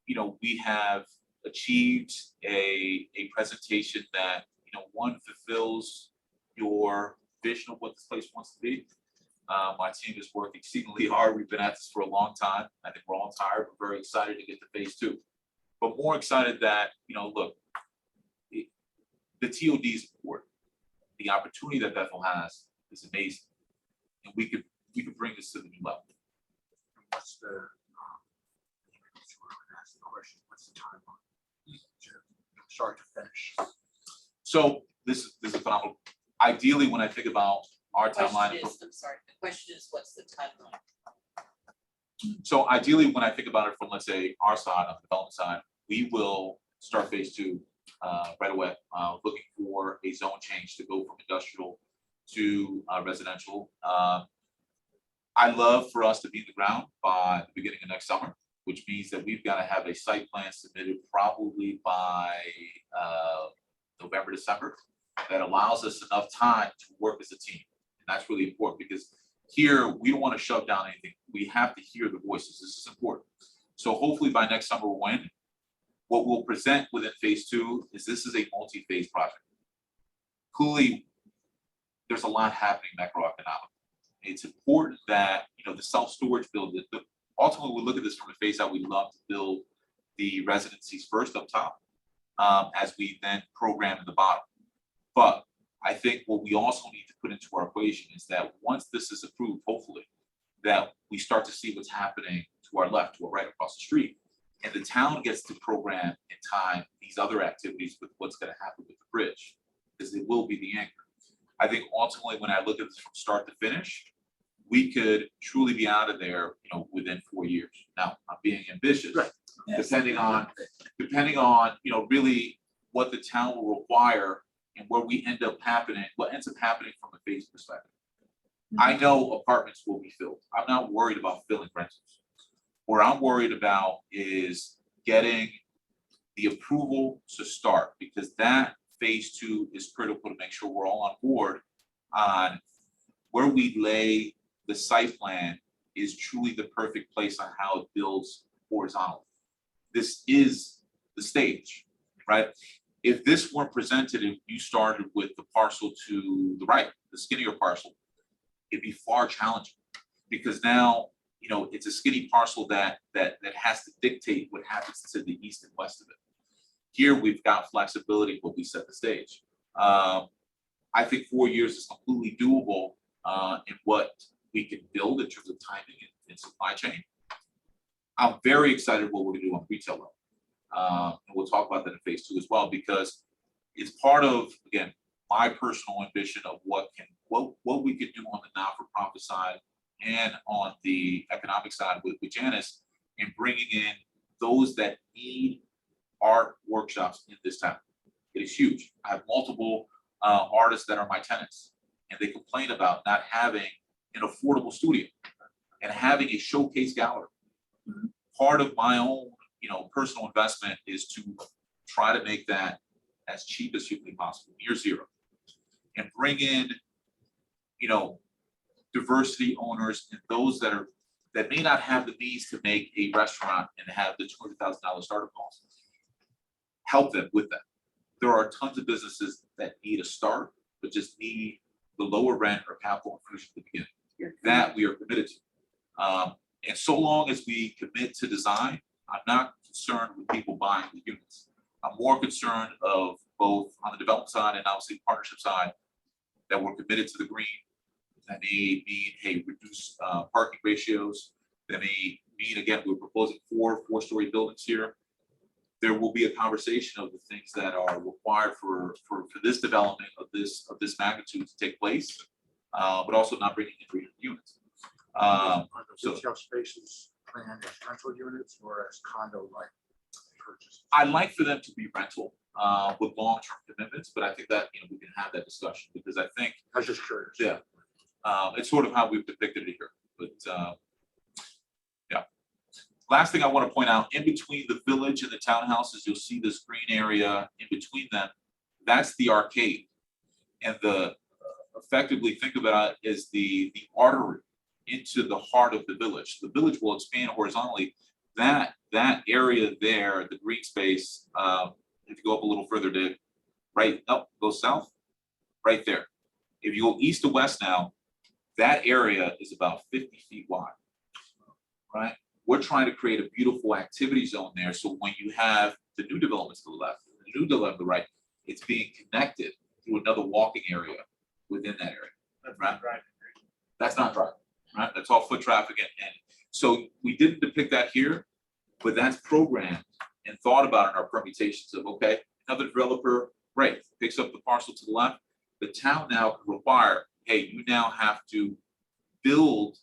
we have achieved a presentation that one, fulfills your vision of what this place wants to be. My team has worked exceedingly hard. We've been at this for a long time. I think we're all tired. We're very excited to get to phase 2, but more excited that, look, the TOD is important. The opportunity that Bethel has is amazing, and we could bring this to the new level. What's the, ask the question, what's the timeline? Start to finish. So this is phenomenal. Ideally, when I think about our timeline. The question is, what's the timeline? So ideally, when I think about it from, let's say, our side, on the development side, we will start phase 2 right away, looking for a zone change to go from industrial to residential. I love for us to be in the ground by the beginning of next summer, which means that we've got to have a site plan submitted probably by November, December, that allows us enough time to work as a team. And that's really important, because here we don't want to shove down anything. We have to hear the voices. This is important. So hopefully by next summer, what we'll present within phase 2 is this is a multi-phase project. Clearly, there's a lot happening macroeconomically. It's important that the self-storage build. Ultimately, we look at this from a phase out. We love to build the residencies first up top, as we then program in the bottom. But I think what we also need to put into our equation is that once this is approved, hopefully, that we start to see what's happening to our left, to our right across the street. And the town gets to program in time these other activities with what's gonna happen with the bridge, because it will be the anchor. I think ultimately, when I look at this from start to finish, we could truly be out of there, within 4 years. Now, I'm being ambitious, Right. Yes. depending on, really what the town will require and where we end up happening, what ends up happening from a phase perspective. I know apartments will be filled. I'm not worried about filling rentals. What I'm worried about is getting the approval to start, because that phase 2 is critical to make sure we're all on board on where we lay the site plan is truly the perfect place on how it builds horizontally. This is the stage, right? If this weren't presented and you started with the parcel to the right, the skinnier parcel, it'd be far challenging, because now, it's a skinny parcel that has to dictate what happens to the east and west of it. Here, we've got flexibility when we set the stage. I think 4 years is completely doable in what we can build in terms of timing and supply chain. I'm very excited what we're gonna do on retail level. And we'll talk about that in phase 2 as well, because it's part of, again, my personal ambition of what we could do on the not-for-profit side and on the economic side with Janice, and bringing in those that need art workshops in this town. It is huge. I have multiple artists that are my tenants, and they complain about not having an affordable studio and having a showcase gallery. Part of my own, personal investment is to try to make that as cheap as humanly possible, near zero, and bring in, diversity owners and those that may not have the means to make a restaurant and have the $200,000 startup cost. Help them with that. There are tons of businesses that need a start, but just need the lower rent or capital infusion at the beginning. That we are committed to. And so long as we commit to design, I'm not concerned with people buying the units. I'm more concerned of both on the development side and obviously partnership side, that we're committed to the green. That may mean, hey, reduce parking ratios. That may mean, again, we're proposing four-story buildings here. There will be a conversation of the things that are required for this development of this magnitude to take place, but also not bringing in 300 units. Are the so- retail spaces planned as rental units or as condo-like purchases? I'd like for them to be rental with long-term commitments, but I think that we can have that discussion, because I think I was just curious. Yeah. It's sort of how we've depicted it here, but yeah. Last thing I want to point out, in between the village and the townhouses, you'll see this green area in between them. That's the arcade, and effectively think about it as the artery into the heart of the village. The village will expand horizontally. That area there, the green space, if you go up a little further to right up, go south, right there. If you go east to west now, that area is about 50 feet wide, right? We're trying to create a beautiful activity zone there. So when you have the new developments to the left, the new development to the right, it's being connected through another walking area within that area. That's Right. not driving. That's not driving, right? That's all foot traffic. And so we didn't depict that here, but that's programmed and thought about in our permutations of, okay, another developer, great, picks up the parcel to the left. The town now can require, hey, you now have to build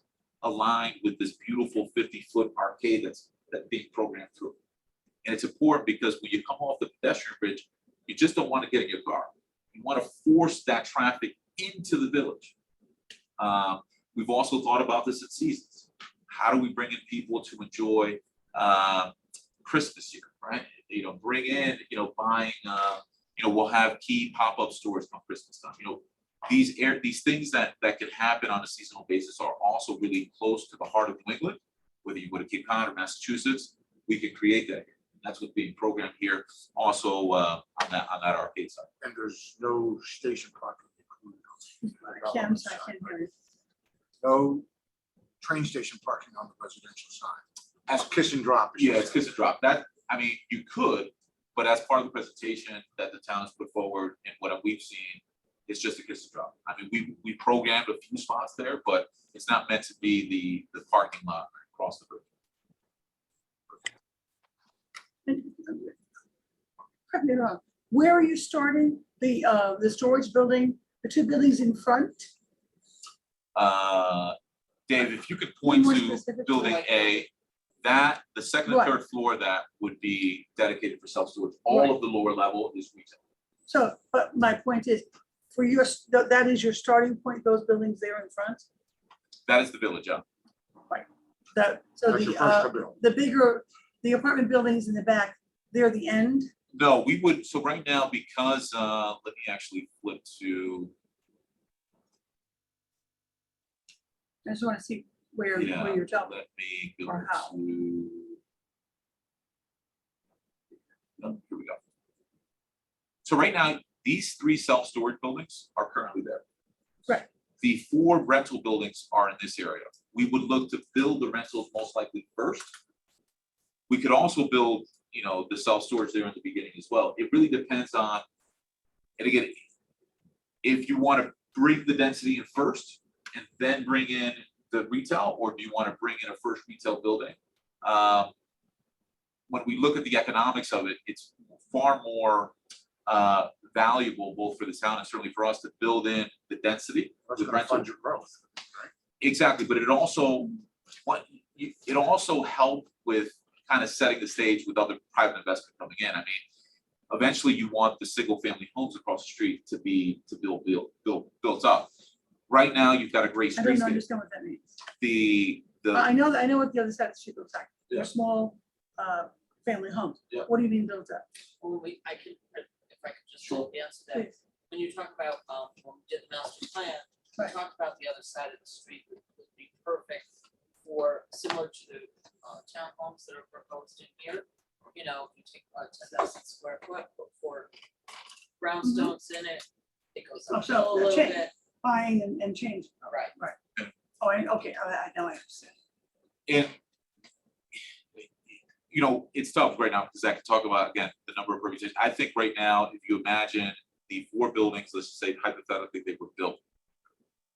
a line with this beautiful 50-foot arcade that's being programmed through. And it's important because when you come off the pedestrian bridge, you just don't want to get in your car. You want to force that traffic into the village. We've also thought about this at seasons. How do we bring in people to enjoy Christmas here, right? Bring in, buying, we'll have key pop-up stores on Christmas time. These things that could happen on a seasonal basis are also really close to the heart of New England. Whether you go to Cape Cod or Massachusetts, we can create that here. That's what's being programmed here, also on that arcade side. And there's no station parking included. Yeah, I'm sorry, I can't hear you. No train station parking on the residential side. As kiss and drop. as you Yeah, it's said. kiss and drop. You could, but as part of the presentation that the town has put forward and what we've seen, It's just a kiss to drop. I mean, we programmed a few spots there, but it's not meant to be the parking lot across the bridge. Correct me if I'm wrong. Where are you starting the storage building, the two buildings in front? Dave, if you could point more to specific? building A, that, the second and Right. third floor, that would be dedicated for self-storage. All of the lower level is retail. So, but my point is, for your, that is your starting point, those buildings there in front? That is the village, yeah. That, so That's your first building. the bigger, the apartment buildings in the back, they're the end? No, we would, so right now, because, let me actually flip to, I just want to see where yeah, you're talking. let me go Or how. to. No, here we go. So right now, these 3 self-storage buildings are currently there. Right. The 4 rental buildings are in this area. We would look to build the rentals most likely first. We could also build, you know, the self-storage there in the beginning as well. It really depends on, and again, if you want to bring the density in first and then bring in the retail, or do you want to bring in a first retail building? When we look at the economics of it, it's far more valuable both for the town and certainly for us to build in the density. That's with gonna rental. fund your growth. Exactly, but it also helped with kind of setting the stage with other private investment coming in. I mean, eventually you want the single family homes across the street to be built up. Right now, you've got a great I don't streetscape. understand what that means. The I know what the other side of the street looks like. Yeah. They're small family homes. Yeah. What do you mean built up? Well, I can, if I could just Sure. answer that. Please. When you talk about, when we did the master plan, we Right. talked about the other side of the street would be perfect for, similar to the townhomes that are proposed in here. You know, if you take 10,000 square foot, put 4 brownstones in it, it goes Oh, up so a little change. bit, Buying and changing. right? Oh, okay, I know, I understand. And you know, it's tough right now because I can talk about, again, the number of permutations. I think right now, if you imagine the 4 buildings, let's just say hypothetically they were built.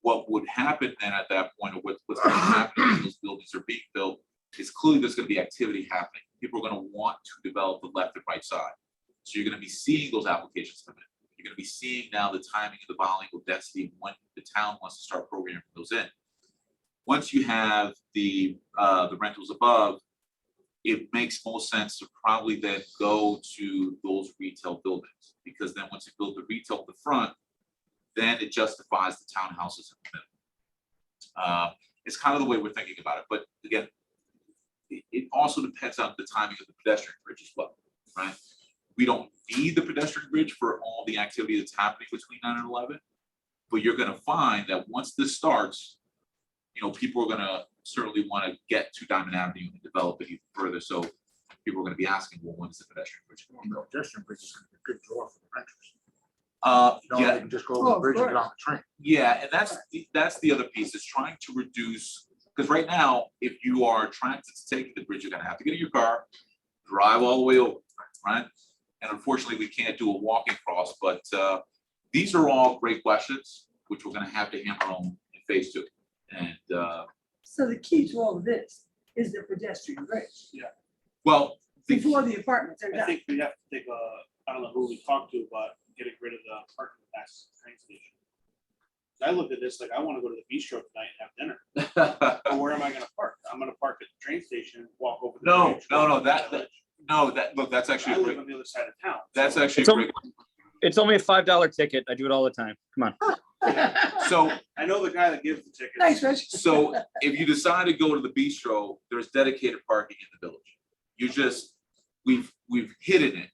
What would happen then at that point, or what's going to happen when those buildings are being built, is clearly there's going to be activity happening. People are going to want to develop the left and right side. So you're going to be seeing those applications come in. You're going to be seeing now the timing of the volume of density and when the town wants to start programming those in. Once you have the rentals above, it makes most sense to probably then go to those retail buildings, because then once you build the retail at the front, then it justifies the townhouses in the middle. It's kind of the way we're thinking about it, but again, it also depends on the timing of the pedestrian bridge as well, right? We don't need the pedestrian bridge for all the activity that's happening between 9 and 11, but you're going to find that once this starts, you know, people are going to certainly want to get to Diamond Avenue and develop it even further. So people are going to be asking, well, when is the pedestrian bridge? The pedestrian bridge is gonna be a good draw for the renters. You know, Yeah, they can just go over the of bridge and get course. on the train. yeah, and that's the other piece, is trying to reduce, because right now, if you are trying to take the bridge, you're going to have to get in your car, drive all the way over, right? And unfortunately, we can't do a walking cross, but these are all great questions, which we're going to have to hammer on in phase 2. And So the key to all of this is the pedestrian bridge. well, Before the apartments are I done. think we have to take I don't know who we talked to, but getting rid of the parking past the train station. I looked at this, like, I wanna go to the bistro tonight and have dinner, but where am I gonna park? I'm gonna park at the train station and walk over. the No, bridge, no, walk no, to the that- village. no, look, that's actually I a live great, on the other side of town. that's so- actually a It's great. It's only a $5 ticket. I do it all the time. Come on. So I know the guy that gives the tickets. Thanks, Rich. So if you decide to go to the bistro, there's dedicated parking in the village. You just, we've hidden it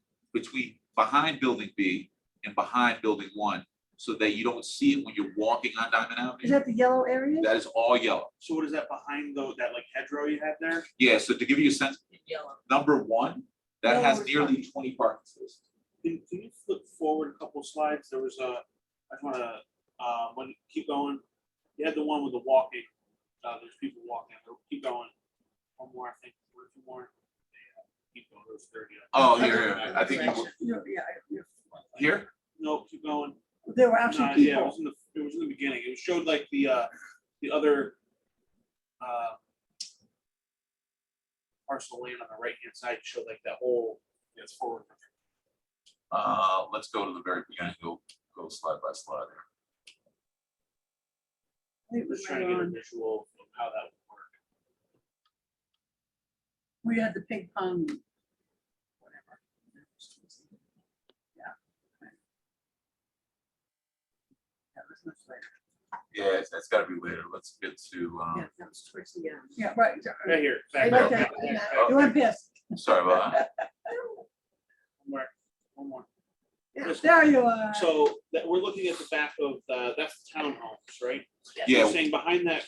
behind building B and behind building 1, so that you don't see it when you're walking on Diamond Is Avenue. that the yellow area? That is all yellow. So what is that behind though, that like hedgerow you had there? Yeah, so to give you a sense, In yellow. number 1, that Yellow has is nearly parking. 20 parking spaces. Can you flip forward a couple slides? There was I just wanna, keep going. You had the one with the walking, there's people walking, keep going. One more, I think, or 2 more. Yeah, keep going, there's 30. Oh, here, I think you were Yeah, here. No, keep going. There were actually Yeah, it people. was in the beginning. It showed like the other parcel of land on the right-hand side, showed like that whole, it's forward. Let's go to the very beginning, go slide by slide. It was Just trying to get a visual of how that would work. We had the ping pong. Whatever. Yeah. That was much later. Yeah, it's gotta be later. Let's get to, Yeah, that was towards the end. Yeah, right. Right here. Right exactly. there. Okay. You went pissed. sorry about that. One more. Yeah, there you are. So that we're looking at the back of that's the townhomes, right? Yeah. You're saying behind that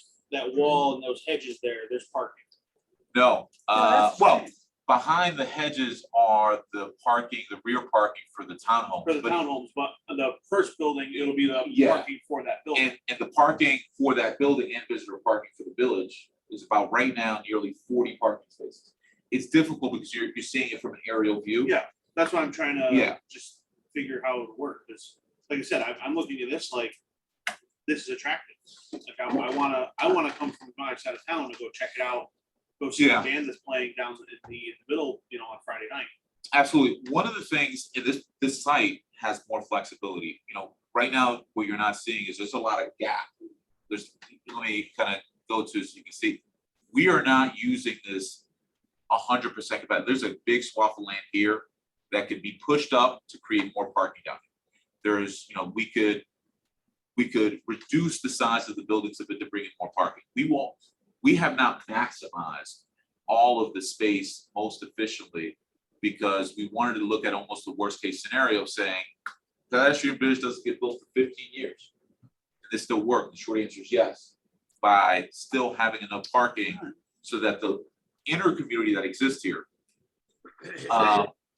wall and those hedges there's parking. No, that's well, fine. behind the hedges are the parking, the rear parking for the townhomes. For the but- townhomes, but the first building, it'll be the Yeah. parking for that building. And the parking for that building and visitor parking for the village is about right now nearly 40 parking spaces. It's difficult because you're seeing it from an aerial view. Yeah, that's what I'm trying to Yeah. just figure how it would work. Because, like I said, I'm looking at this like this is attractive. Like I wanna come from my side of town to go check it out, go see Yeah. the band that's playing down in the middle, on Friday night. Absolutely. One of the things in this site has more flexibility. Right now, what you're not seeing is there's a lot of gap. Let me kind of go to so you can see. We are not using this 100% capacity. There's a big swath of land here that could be pushed up to create more parking down here. There's, we could reduce the size of the buildings a bit to bring in more parking. We have not maximized all of the space most efficiently because we wanted to look at almost the worst case scenario saying, pedestrian bridge doesn't get built for 15 years. And this still work? The short answer is yes, by still having enough parking so that the inner community that exists here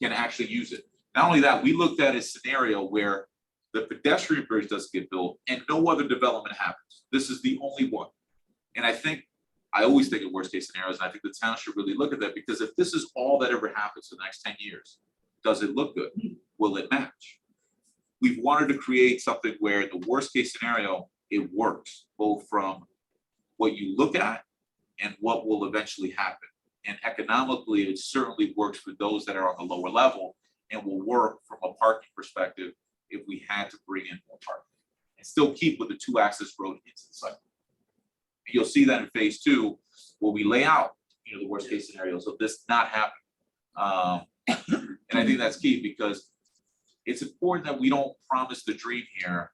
can actually use it. Not only that, we looked at a scenario where the pedestrian bridge doesn't get built and no other development happens. This is the only one. And I always think of worst case scenarios, and I think the town should really look at that because if this is all that ever happens for the next 10 years, does it look good? Will it match? We've wanted to create something where in the worst case scenario, it works, both from what you look at and what will eventually happen. And economically, it certainly works for those that are on the lower level and will work from a parking perspective if we had to bring in more parking and still keep with the 2-access road into the site. You'll see that in phase 2, where we lay out, the worst case scenarios of this not happening. And I think that's key because it's important that we don't promise the dream here,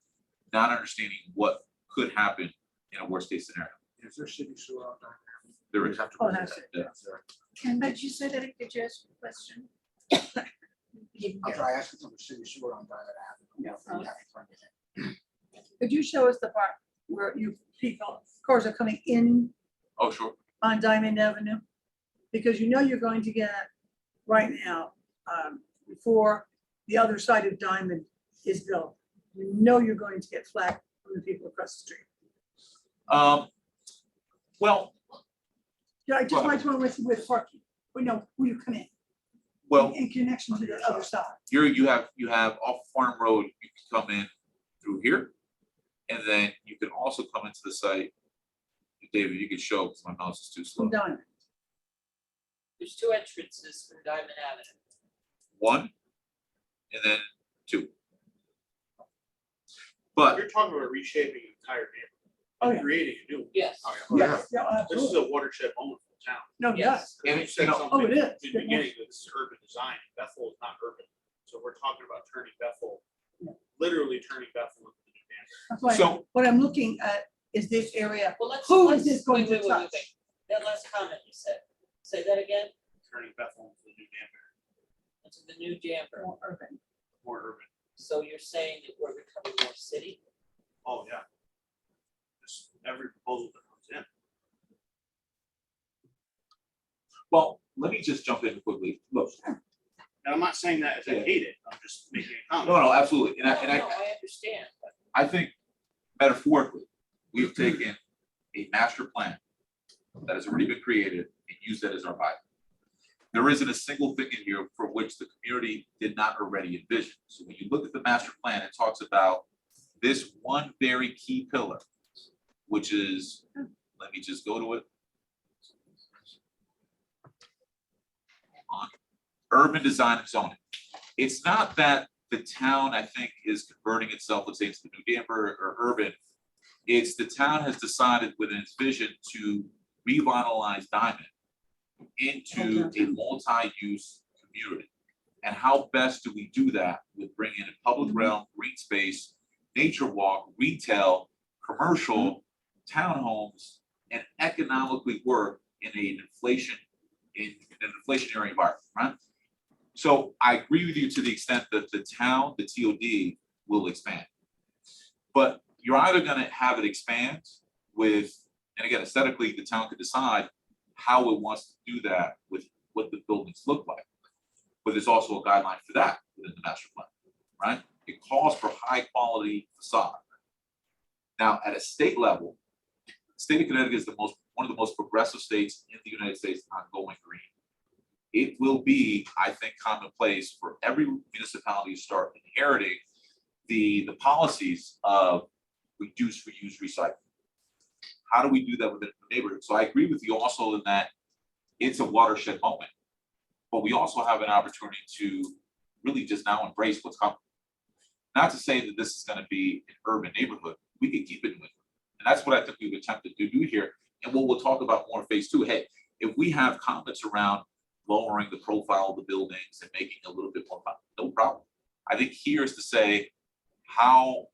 not understanding what could happen in a worst case scenario. Is there city sewer out there? There We is. have to Oh, bring that's that it. down there. Could you say that, could you ask a question? I'll try asking for the city sewer on Diamond Avenue. Yeah. We have to bring it in. Could you show us the part where cars are coming in Oh, sure. on Diamond Avenue? Because you're going to get right now, before the other side of Diamond is built, you're going to get flack from the people across the street. Well, Yeah, I just want to with parking, when you come in, well, in connection to the other side. you have off Farm Road, you can come in through here. And then you can also come into the site. David, you can show because my mouse is too slow. From Diamond. There's 2 entrances from Diamond Avenue. 1 and then 2. But You're talking about reshaping the entire Oh, neighborhood, yeah. creating a new one. Yes. Oh, yeah. Yes, yeah, This is absolutely. a watershed moment for the town. No, yes. And You said something Oh, it is. in the beginning that this is urban design. Bethel is not urban. So we're talking about turning Bethel, literally turning Bethel into the new Danbury. That's why, So- what I'm looking at is this area. Well, let's. Who is let's- this going wait, to wait, wait, touch? wait. That last comment you said, say that again, Turning Bethel into the new Danbury, into the new Danbury. More urban. more urban. So you're saying that we're becoming more city? Oh, yeah. Just every proposal that comes in. well, let me just jump in quickly. Look, And I'm not saying that as I hate it, I'm just making a comment. no, absolutely. And No, I understand, but I think metaphorically, we've taken a master plan that has already been created and used that as our Bible. There isn't a single thing in here for which the community did not already envision. So when you look at the master plan, it talks about this one very key pillar, which is, let me just go to it. On urban design and zoning. It's not that the town, I think, is converting itself, let's say, into the new Danbury or urban. It's the town has decided within its vision to revitalize Diamond into a multi-use community. And how best do we do that with bringing in public realm, green space, nature walk, retail, commercial, townhomes, and economically work in an inflationary environment, right? So I agree with you to the extent that the town, the TOD, will expand. But you're either gonna have it expand with, and again, aesthetically, the town could decide how it wants to do that with what the buildings look like. But there's also a guideline for that within the master plan, right? It calls for high quality facade. Now, at a state level, the state of Connecticut is one of the most progressive states in the United States on going green. It will be, I think, commonplace for every municipality to start inheriting the policies of reduce, reuse, recycle. How do we do that within the neighborhood? So I agree with you also in that it's a watershed moment, but we also have an opportunity to really just now embrace what's coming. Not to say that this is going to be an urban neighborhood. We can keep it in England. And that's what I think we've attempted to do here. And what we'll talk about more in phase 2. Hey, if we have comments around lowering the profile of the buildings and making it a little bit more fun, no problem. I think here is to say how,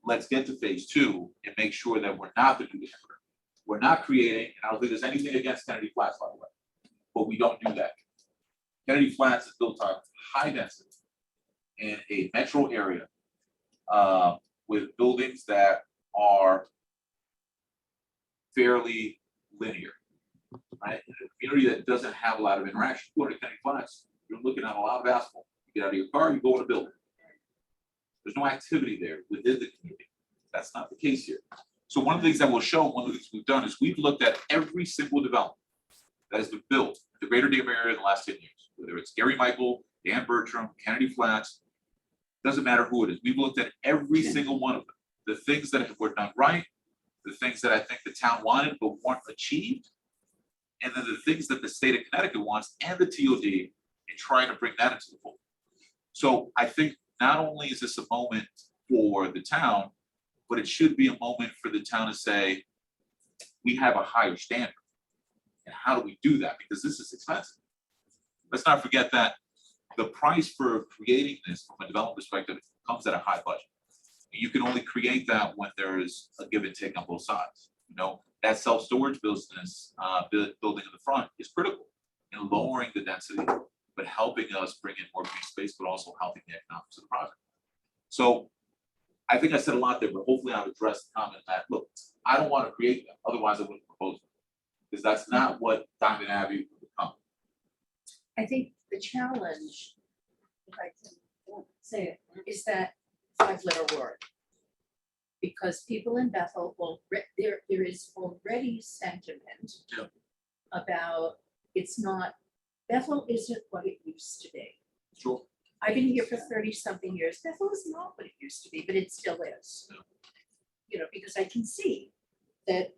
let's get to phase 2 and make sure that we're not the new neighborhood. We're not creating, and I don't think there's anything against Kennedy Flats, by the way, but we don't do that. Kennedy Flats is built on high density in a metro area with buildings that are fairly linear, right? In a community that doesn't have a lot of interaction. Go to Kennedy Flats, you're looking at a lot of asphalt. You get out of your car, you go in a building. There's no activity there within the community. That's not the case here. So one of the things that will show, one of the things we've done is we've looked at every single development that has been built in the greater Danbury area in the last 10 years, whether it's Gary Michael, Dan Bertram, Kennedy Flats, doesn't matter who it is. We've looked at every single one of them. The things that were done right, the things that I think the town wanted but weren't achieved, and then the things that the state of Connecticut wants and the TOD in trying to bring that into the fold. So I think not only is this a moment for the town, but it should be a moment for the town to say, we have a higher standard. And how do we do that? Because this is expensive. Let's not forget that the price for creating this from a development perspective comes at a high budget. You can only create that when there is a give and take on both sides. You know, that self-storage business, building in the front is critical in lowering the density, but helping us bring in more green space, but also helping the economics of the project. So I think I said a lot there, but hopefully I've addressed the comment that, look, I don't want to create that. Otherwise I wouldn't propose it. Because that's not what Diamond Avenue would become. I think the challenge, if I can say it, is that 5-letter word. Because people in Bethel will, there is already sentiment about it's not, Bethel isn't what it used to be. Sure. I've been here for 30-something years. Bethel is not what it used to be, but it still is. You know, because I can see that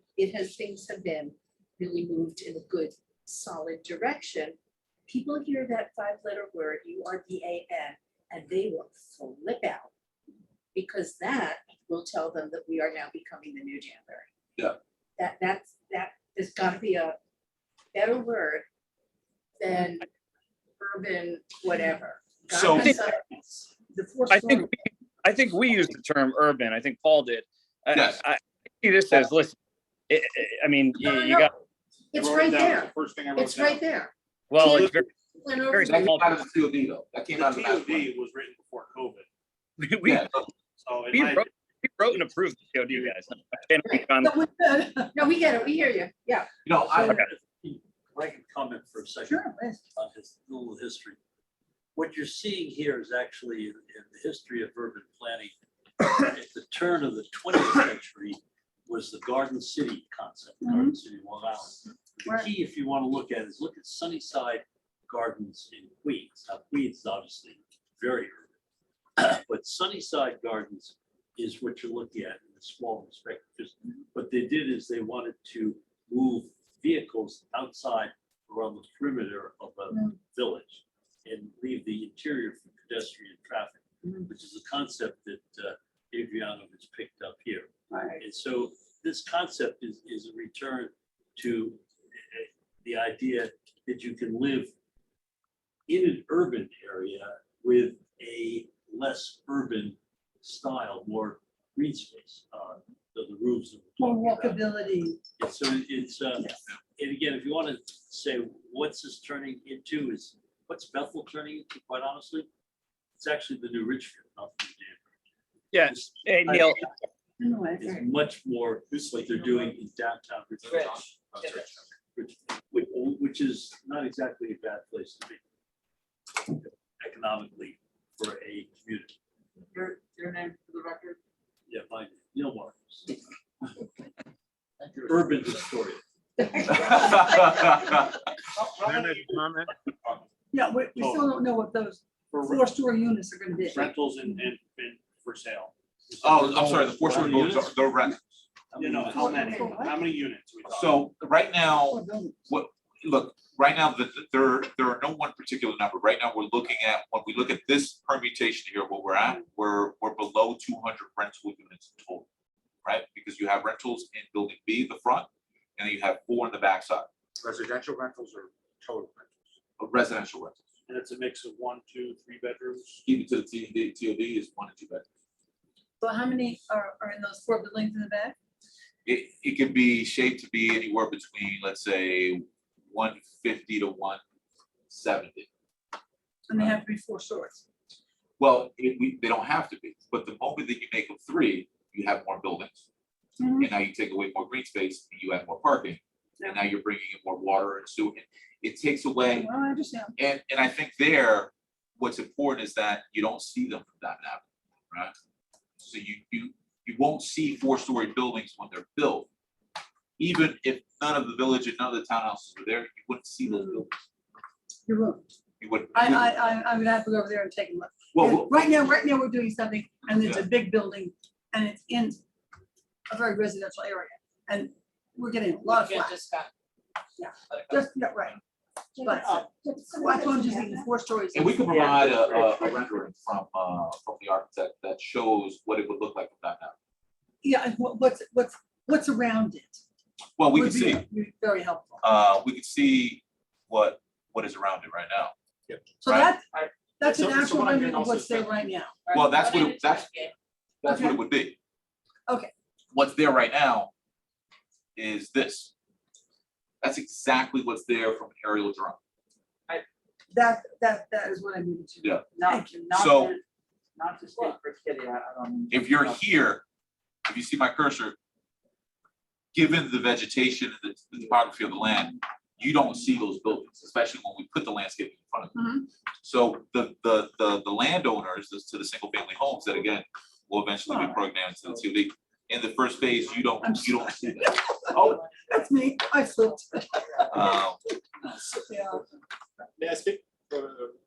things have been really moved in a good, solid direction. People hear that 5-letter word, URBAN, and they will flip out. Because that will tell them that we are now becoming the new Danbury. Yeah. There's gotta be a better word than urban, whatever. So- God has the fourth I floor. think we used the term urban. I think Paul did. Yes. I see this as, listen, I mean, No, you no, got, It's I wrote right it down. It's there. the first thing I wrote It's down. right there. well, it's Went over very That the- came out of the TOD though. That came The out of the master plan. TOD was written before COVID, we Yeah, so in we my, wrote and approved the TOD, guys. I can't speak on- No, we good. No, we get it, we hear you, yeah. you know, I I can comment for a second Sure, please. on his little history. What you're seeing here is actually in the history of urban planning. At the turn of the 20th century was the Garden City concept, Garden City, Long Island. The Right. key, if you want to look at it, is look at Sunnyside Gardens in Queens. Now, Queens is obviously very urban, but Sunnyside Gardens is what you're looking at in a small respect. Just what they did is they wanted to move vehicles outside around the perimeter of a village and leave the interior for pedestrian traffic, which is a concept that Adriano has picked up here. Right. And so this concept is a return to the idea that you can live in an urban area with a less urban style, more green space, the roofs that we're More talking about. walkability. And so it's, and again, if you want to say, what's this turning into, is what's Bethel turning into, quite honestly? It's actually the new Richfield, not the new Danbury. Yeah. This Hey, Neil, Anyway, is much more what they're doing in downtown Richfield. Which is not exactly a bad place to be economically for a community. Your name for the record? Yeah, my, Neil Marcus, urban historian. yeah, we still don't know what those For 4-story units are gonna be. rentals and for sale. Oh, I'm sorry, the 4-story buildings are, they're rentals. You know, how many units we talking? So right now, Four buildings. look, right now, there are no one particular number. Right now, we're looking at, when we look at this permutation here, what we're at, we're below 200 rental units total, right? Because you have rentals in building B, the front, and then you have 4 in the backside, Residential rentals or total rentals? residential rentals. And it's a mix of 1, 2, 3 bedrooms. Even to the TOD is 1 and 2 bedrooms. So how many are in those 4 buildings in the back? It could be shaped to be anywhere between, let's say, 150 to 170. And they have to be 4 stories. Well, they don't have to be, but the moment that you make them 3, you have more buildings. Mhm. And now you take away more green space, and you add more parking, and now you're bringing in more water and sewer. It takes away, Well, I understand. and I think there, what's important is that you don't see them from that avenue, right? So you won't see 4-story buildings when they're built. Even if none of the village and none of the townhouses were there, you wouldn't see those buildings. You won't. You wouldn't. I'm gonna have to go over there and take a look. Well, Right now, we're doing something, and it's a big building, and it's in a very residential area, and we're getting a lot of You can't flack. just got. Yeah. Just, yeah, right. But why don't you think 4 stories? and we can provide a rendering from the architect that shows what it would look like from that now. Yeah, and what's around it? Well, we would can see, be very helpful. we can see what is around it right now. So right. that's an So actual what I'm rendering getting of what's also there is right now. Well, that's Run what it it- that's- again. That's what Okay. it would be. Okay. What's there right now is this. That's exactly what's there from aerial drawing. That is what I needed to do. Yeah. Thank you. So Not to speak for Kitty, I don't. if you're here, if you see my cursor, given the vegetation and the topography of the land, you don't see those buildings, especially when we put the landscape in front of them. So the landowners, to the single family homes that again will eventually be programmed to the TOD. In the first phase, you don't see that. Oh, That's me. I slipped. um, Yeah. May I speak?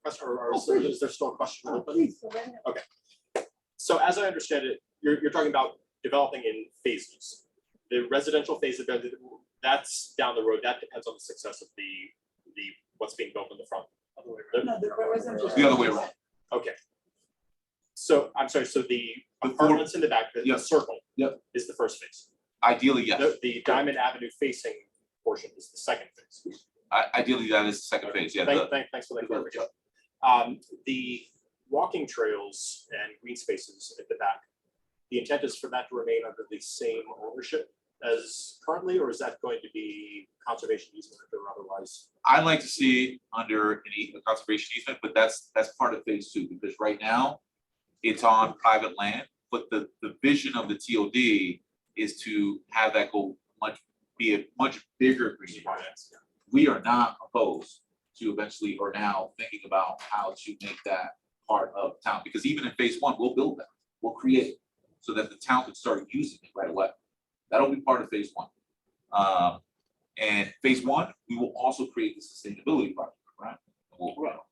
Question, or Oh, please. is there still a question Oh, open? please, go right ahead. So as I understand it, you're talking about developing in phases. The residential phase of it, that's down the road, that depends on the success of the what's being built in the front. No, the residential. The other way around. Okay. So, I'm sorry, so the Before- apartments in the back, the Yep. circle. Yep. Is the first phase. Ideally, yes. The Diamond Avenue facing portion is the second phase. Ideally, that is the second phase, yeah. Thanks for that clarification. The walking trails and green spaces at the back, the intent is for that to remain under the same ownership as currently, or is that going to be conservation easement or otherwise? I'd like to see under a conservation easement, but that's part of phase 2, because right now it's on private land, but the vision of the TOD is to have that be a much bigger green space. We are not opposed to eventually or now thinking about how to make that part of town, because even in phase 1, we'll build that, we'll create it so that the town can start using it right away. That'll be part of phase 1. And phase 1, we will also create the sustainability project, right?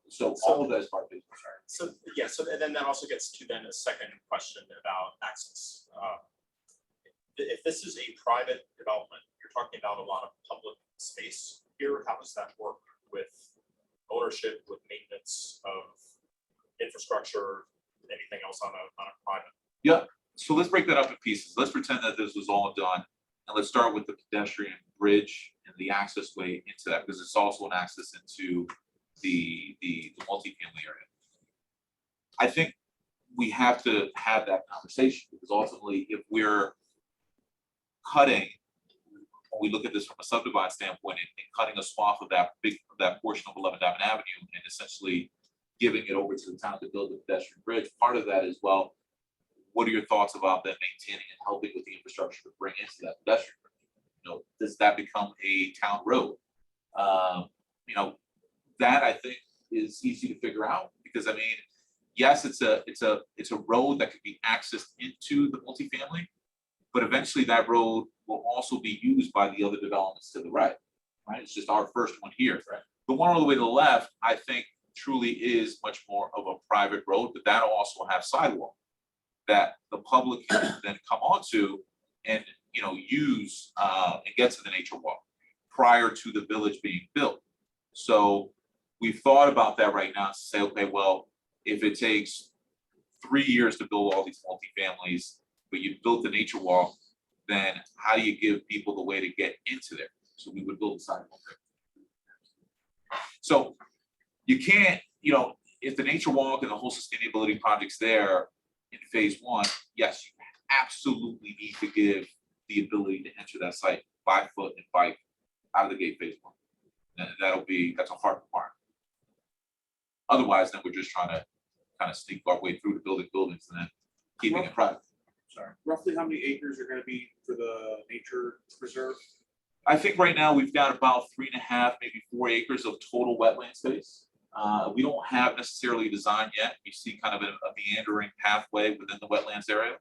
So all of that is part of it. So, yeah, so and then that also gets to then a second question about access. If this is a private development, you're talking about a lot of public space here. How does that work with ownership, with maintenance of infrastructure, anything else on a private? Yeah, so let's break that up in pieces. Let's pretend that this was all done. And let's start with the pedestrian bridge and the access way into that, because it's also an access into the multifamily area. I think we have to have that conversation, because ultimately, if we're cutting, when we look at this from a subdivision standpoint, and cutting a swath of that portion of 11 Diamond Avenue and essentially giving it over to the town to build the pedestrian bridge, part of that is, well, what are your thoughts about them maintaining and helping with the infrastructure to bring into that pedestrian bridge? You know, does that become a town road? You know, that I think is easy to figure out, because I mean, yes, it's a road that could be accessed into the multifamily, but eventually that road will also be used by the other developments to the right. Right? It's just our first one here. Right? The one all the way to the left, I think, truly is much more of a private road, but that'll also have sidewalk that the public can then come onto and, you know, use and get to the nature walk prior to the village being built. So we've thought about that right now to say, okay, well, if it takes 3 years to build all these multifamilies, but you built the nature walk, then how do you give people the way to get into there? So we would build a sidewalk there. So you can't, you know, if the nature walk and the whole sustainability project's there in phase one, yes, you absolutely need to give the ability to enter that site by foot and bike out of the gate phase one. And that's a hard requirement. Otherwise, then we're just trying to kind of sneak our way through the buildings and then keeping it private. Sorry, roughly how many acres are gonna be for the nature preserve? I think right now we've got about 3.5, maybe 4 acres of total wetland space. We don't have necessarily a design yet. You see kind of a meandering pathway within the wetlands area.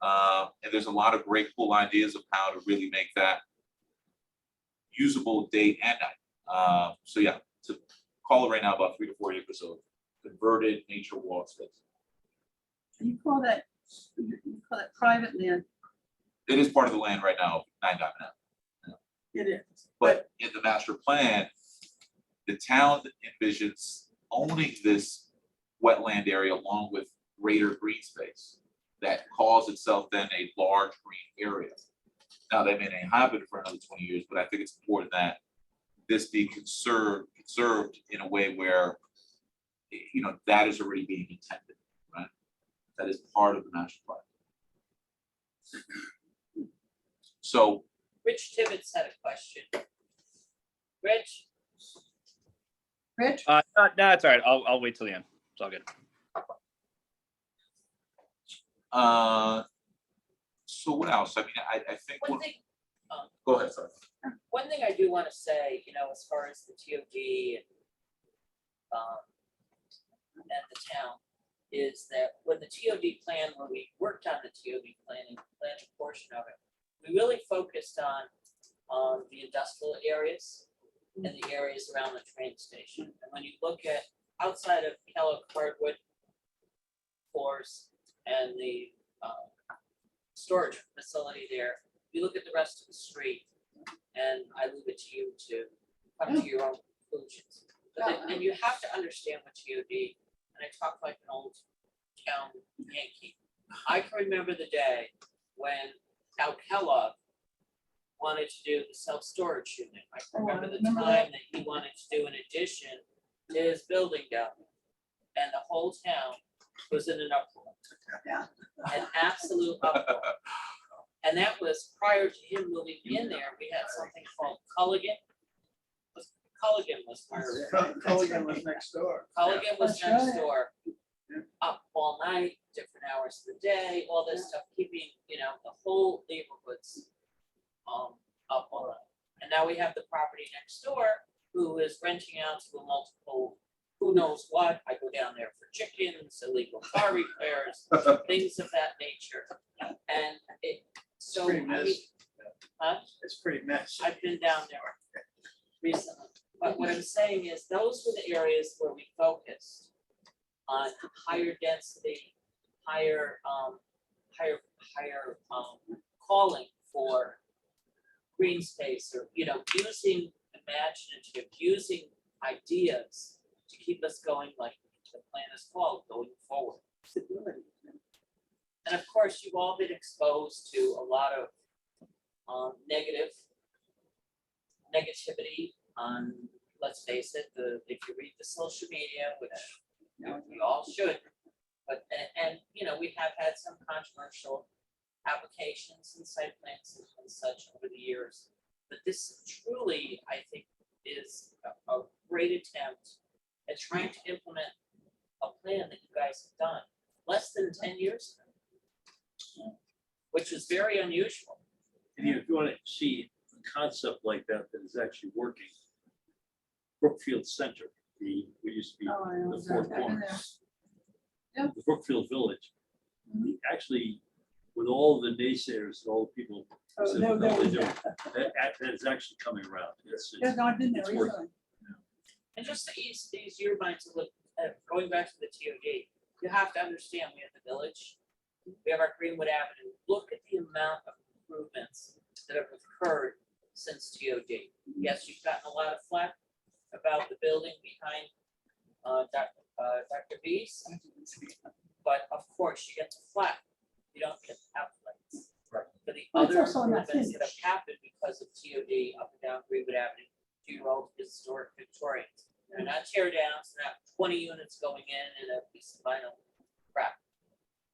And there's a lot of great cool ideas of how to really make that usable day and night. So yeah, to call it right now about 3 to 4 acres of converted nature walk space. You call that private land? It is part of the land right now, 9 Diamond Ave. It is. But in the master plan, the town envisions owning this wetland area along with greater green space that calls itself then a large green area. Now, they may not have it for another 20 years, but I think it's important that this be conserved in a way where, you know, that is already being intended, right? That is part of the master plan. So, Rich Tibbetts had a question. Rich? Rich? No, it's all right. I'll wait till the end. It's all good. so what else? I mean, I think, One thing, go ahead, sorry. one thing I do want to say, you know, as far as the TOD and the town, is that when the TOD plan, when we worked on the TOD planning portion of it, we really focused on the industrial areas and the areas around the train station. And when you look at outside of Kellogg hardwood floors and the storage facility there, you look at the rest of the street, and I leave it to you to come to your own conclusions. But then, and you have to understand what TOD, and I talk like an old town Yankee. I can remember the day when Al Kellogg wanted to do the self-storage unit. I can remember the time that he wanted to do an addition to his building down there. And the whole town was in an uproar. Yeah. An absolute uproar. And that was prior to him moving in there. We had something called Culligan. Culligan was Culligan was next door. Culligan was That's next right. door. Up all night, different hours of the day, all this stuff, keeping, you know, the whole neighborhoods up all night. And now we have the property next door who is renting out to a multiple, who knows what. I go down there for chickens, illegal car repairs, things of that nature. And it, so, I mean, huh? It's pretty messy. I've been down there recently. But what I'm saying is, those were the areas where we focused on higher density, higher calling for green space, or, you know, using imaginative, using ideas to keep us going, like the plan is called, going forward. Stability. And of course, you've all been exposed to a lot of negativity on, let's face it, if you read the social media, which we all should, but, and, you know, we have had some controversial applications and site plans and such over the years. But this truly, I think, is a great attempt at trying to implement a plan that you guys have done less than 10 years ago, which is very unusual. And if you want to see a concept like that that is actually working, Brookfield Center, we used to be Oh, I know the Four exactly. I've been there. Corners. Yep. The Brookfield Village, Mhm. actually, with all the naysayers, and all the people who Oh, said, no, "No, no, they don't," that is actually coming around. Yeah, no, I've been there it's working. recently. And just to ease your mind to look at, going back to the TOD, you have to understand, we have the village, we have our Greenwood Avenue. Look at the amount of improvements that have occurred since TOD. Yes, you've gotten a lot of flack about the building behind Dr. B's, but of course, you get the flack, you don't get the outlets. Right. For the Well, it's other also not improvements that have finished. happened because of TOD up and down Greenwood Avenue, due to old historic Victorians. They're not tear downs, they're not 20 units going in and a piece of vinyl crap.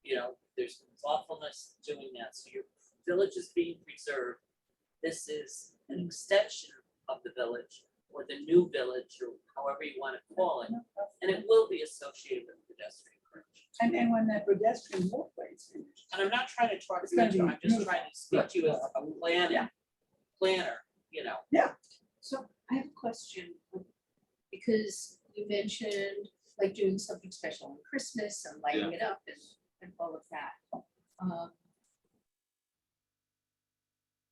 You know, there's thoughtfulness doing that, so your village is being preserved. This is an extension of the village, or the new village, or however you want to call it, and it will be associated with pedestrian bridge. And when that pedestrian walkway is finished. And I'm not trying to talk It's to gonna you, be I'm just beautiful. trying to speak to you as a planner, you know. So I have a question, because you mentioned like doing something special on Christmas and lighting it up and all of that.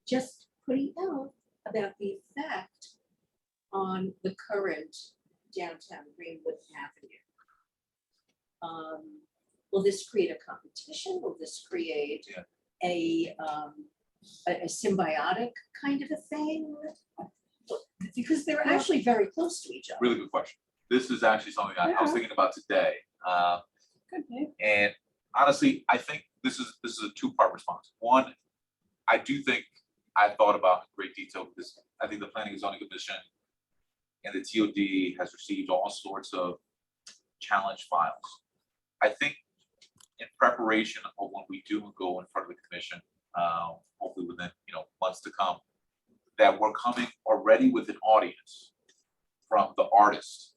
Just putting out about the effect on the current downtown Greenwood Avenue. Will this create a competition? Will this create a symbiotic kind of a thing? Because they're actually very close to each other. Really good question. This is actually something I was Yeah. thinking about today. Could be. And honestly, I think this is a two-part response. One, I do think I thought about in great detail because I think the Planning and Zoning Commission and the TOD has received all sorts of challenge files. I think in preparation of when we do go in front of the commission, hopefully within months to come, that we're coming already with an audience from the artists,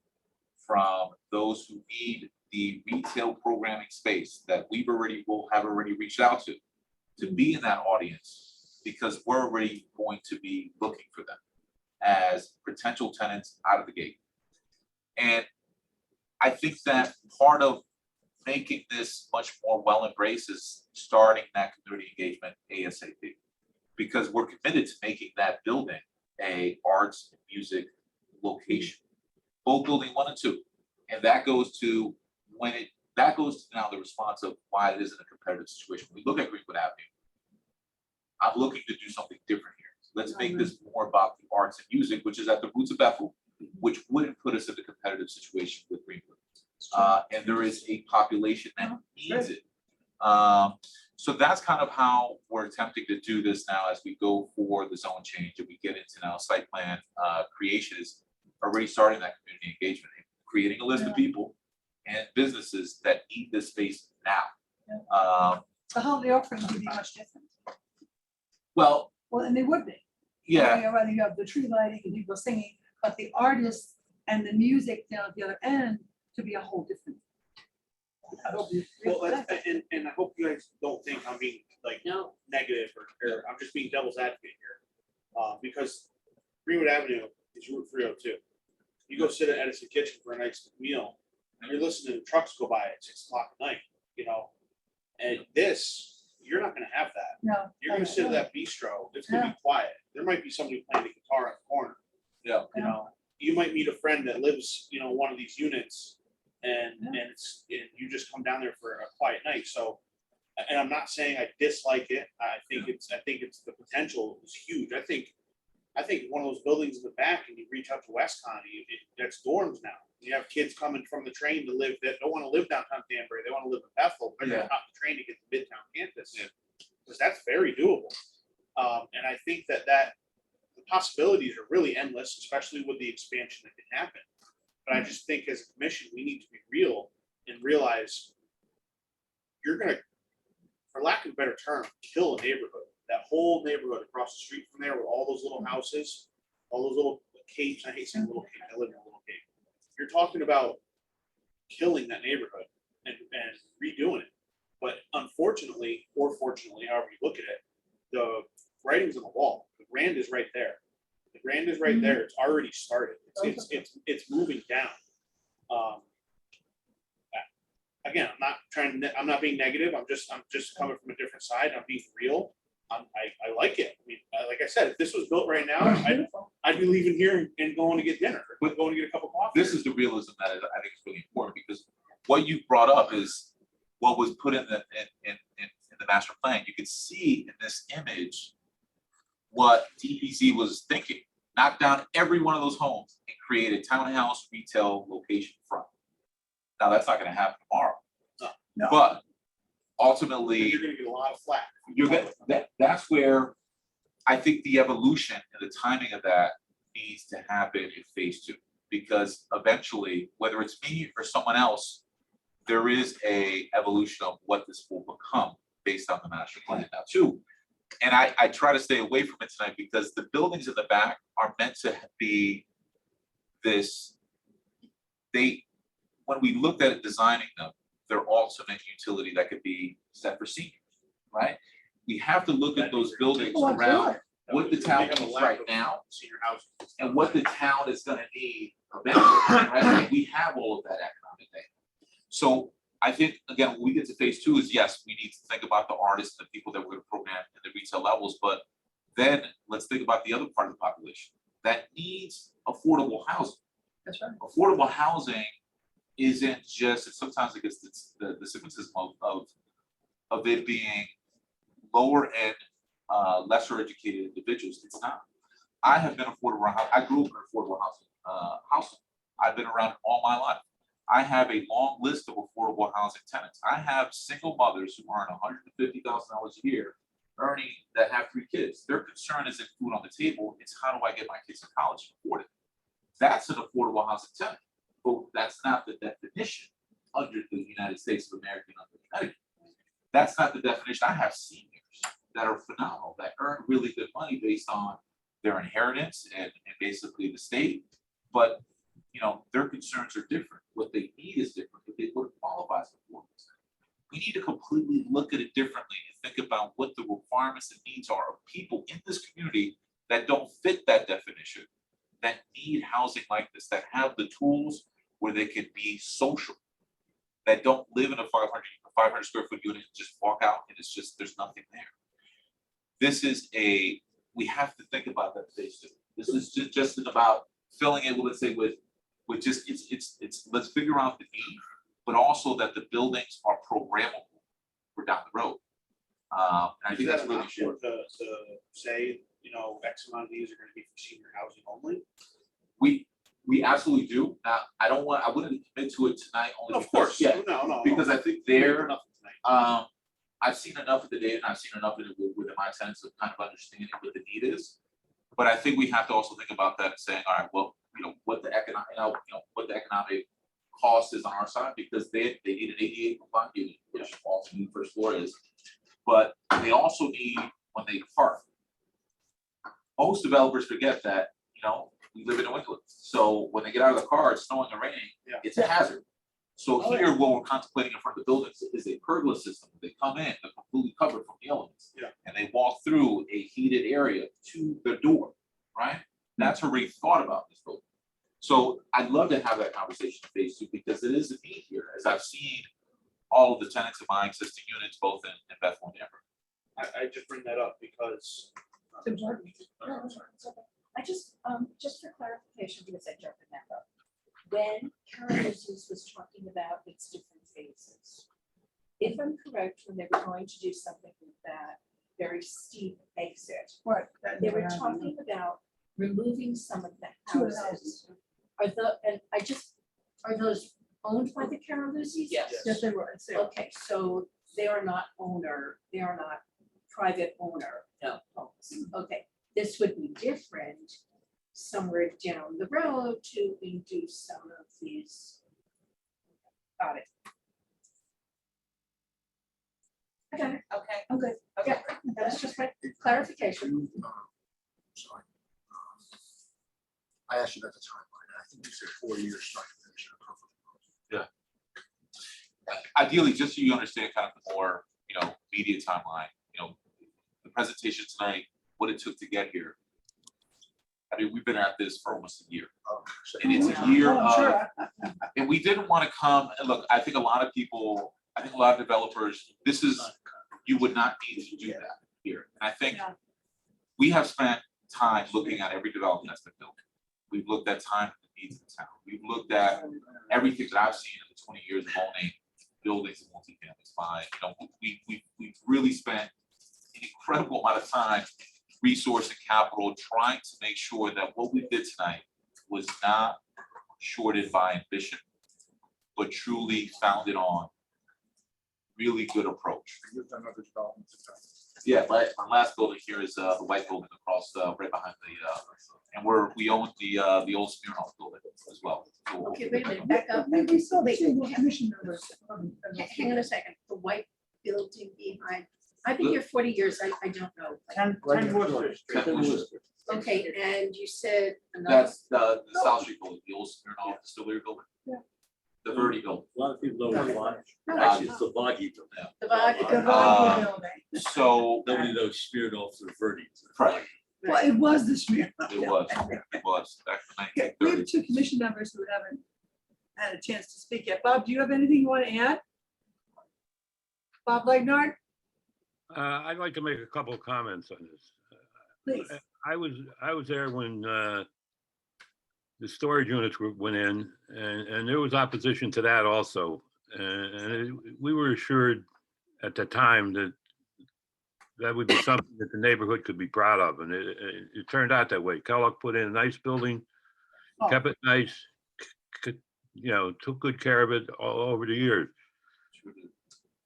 from those who need the retail programming space that we have already reached out to be in that audience, because we're already going to be looking for them as potential tenants out of the gate. And I think that part of making this much more well embraced is starting that community engagement ASAP, because we're committed to making that building a arts and music location, both building 1 and 2. And that goes to now the response of why it isn't a competitive situation. When we look at Greenwood Avenue, I'm looking to do something different here. Let's make this more about the arts and music, which is at the roots of Bethel, which wouldn't put us in a competitive situation with Greenwood. And there is a population that needs it. So that's kind of how we're attempting to do this now as we go for the zone change and we get into now site plan creation is already starting that community engagement, creating a list of people and businesses that need this space now. The holiday offering would be much different. Well, And they would be. yeah, Rather you have the tree lighting and people singing, but the artists and the music down at the other end to be a whole different. I hope you agree Well, with that. and I hope you guys don't think I'm being like No, negative or I'm just being devil's advocate here. Because Greenwood Avenue is Route 302. You go sit at Edison Kitchen for a nice meal and you're listening to trucks go by at 6 o'clock at night, and this, you're not gonna have that. No. You're gonna sit at that bistro, it's gonna be quiet. There might be somebody playing the guitar in the corner, yeah. you might meet a friend that lives, you know, in one of these units and you just come down there for a quiet night. So, and I'm not saying I dislike it. I think it's the potential is huge. I think one of those buildings in the back, and you reach out to Westcon, that's dorms now. You have kids coming from the train to live, that don't want to live downtown Danbury, they want to live in Bethel, but they're Yeah. not the train to get to Midtown campus. Yeah. Because that's very doable. And I think that the possibilities are really endless, especially with the expansion that can happen. But I just think as a commission, we need to be real and realize you're gonna, for lack of a better term, kill a neighborhood. That whole neighborhood across the street from there with all those little houses, all those little capes. I hate saying little cape. I live in a little cape. You're talking about killing that neighborhood and redoing it. But unfortunately, or fortunately, however you look at it, the writing's on the wall. The grand is right there. The grand is right there. It's already started. It's moving down. Again, I'm not being negative. I'm just coming from a different side. I'm being real. I like it. I mean, like I said, if this was built right now, I'd be leaving here and going to get dinner, or going to get a cup of coffee. This is the realism that I think is really important, because what you brought up is what was put in the master plan. You could see in this image what DPZ was thinking. Knock down every one of those homes and create a townhouse retail location front. Now that's not going to happen tomorrow, No. but ultimately You're going to get a lot of flack. That's where I think the evolution and the timing of that needs to happen in phase 2, because eventually, whether it's me or someone else, there is a evolution of what this will become based on the master plan now too. And I try to stay away from it tonight because the buildings in the back are meant to be this, when we looked at it designing them, they're ultimate utility that could be set for seniors, right? We have to look at those buildings Oh, around what the town They have a needs lack right of now senior housing. and what the town is gonna need eventually, right? We have all of that economic data. So I think, again, when we get to phase 2 is, yes, we need to think about the artists and the people that we're gonna program in the retail levels, but then let's think about the other part of the population that needs affordable housing. That's right. Affordable housing isn't just, sometimes it gets the stigmatism of it being lower end, lesser educated individuals. It's not. I have been affordable housing. I grew up in affordable housing household. I've been around it all my life. I have a long list of affordable housing tenants. I have single mothers who earn $150,000 a year, earning, that have 3 kids. Their concern isn't food on the table. It's how do I get my kids to college and afford it? That's an affordable housing tenant, but that's not the definition under the United States of America and under Connecticut. That's not the definition. I have seniors that are phenomenal, that earn really good money based on their inheritance and basically the state. But you know, their concerns are different. What they need is different. What qualifies for it. We need to completely look at it differently and think about what the requirements and needs are of people in this community that don't fit that definition, that need housing like this, that have the tools where they can be social, that don't live in a 500 square foot unit and just walk out and it's just, there's nothing there. This is we have to think about that phase 2. This is just about filling it, let's say, with just, it's let's figure out the need, but also that the buildings are programmable for down the road. And I think that's really important. To say, you know, X amount of these are gonna be for senior housing only. We absolutely do. Now, I wouldn't commit to it tonight only Of course, yeah, no. because I think Nothing tonight. I've seen enough of the data and I've seen enough of it with my tenants of kind of understanding what the need is. But I think we have to also think about that and saying, all right, well, you know, what the economic cost is on our side, because they need an 88 compliant unit, which also the first floor is. But they also need, when they park, most developers forget that, you know, we live in New England. So when they get out of the car, it's snowing and raining, it's a hazard. So here, what we're contemplating in front of the buildings is a pergola system. They come in, they're completely covered from the elements. And they walk through a heated area to the door, right? That's already thought about in this building. So I'd love to have that conversation in phase 2, because it is a need here, as I've seen all of the tenants of my existing units, both in Bethel and Denver. I just bring that up because. It's important. I just for clarification, because I don't remember, when Carolus was talking about its different phases, if I'm correct, when they were going to do something with that very steep exit, What? they were talking about removing some of the Two of the houses. Are those owned by the Caroluses? Yes. Yes, they were. Okay, so they are not private owner. No. homes. Okay, this would be different somewhere down the road to induce some of these. Got it. I got it. Okay. I'm good. Okay. That was just my clarification. Sorry. I asked you about the timeline, and I think you said 4 years starting to finish. Ideally, just so you understand kind of the more, media timeline, the presentation tonight, what it took to get here. I mean, we've been at this for almost a year. And it's a year Oh, I'm of, sure. and we didn't want to come, and look, I think a lot of developers, you would not need to do that here. And I think Yeah. we have spent time looking at every development that's been built. We've looked at time the needs of the town. We've looked at everything that I've seen in the 20 years of owning buildings and multifamily fine. We've really spent an incredible amount of time, resource and capital trying to make sure that what we did tonight was not shorted by ambition, but truly founded on really good approach. You've done other developments. Yeah, my last building here is the white building across right behind and we own the old Smirnoff building as well. So- Okay, wait a minute, back up. We still Wait, two commission members. Hang on a second, the white building behind, I've been here 40 years, I don't know. 10 Worcester Street. 10 Worcester. Okay, and you said another, That's the South Street building, the old Smirnoff distillery building. Yeah. The Verde building. A lot of people know why. No, Actually, it's the Boggy building. the body. The Uh, building. So, Nobody knows smeared off the Verde. right, Well, it was this year. it was back in Okay, we have 1930. two commission members who haven't had a chance to speak yet. Bob, do you have anything you want to add? Bob Legnard, I'd like to make a couple of comments on this. please. I was there when the storage units went in, and there was opposition to that also. We were assured at the time that that would be something that the neighborhood could be proud of, and it turned out that way. Kellogg put in a nice building, Oh. kept it nice, took good care of it all over the years.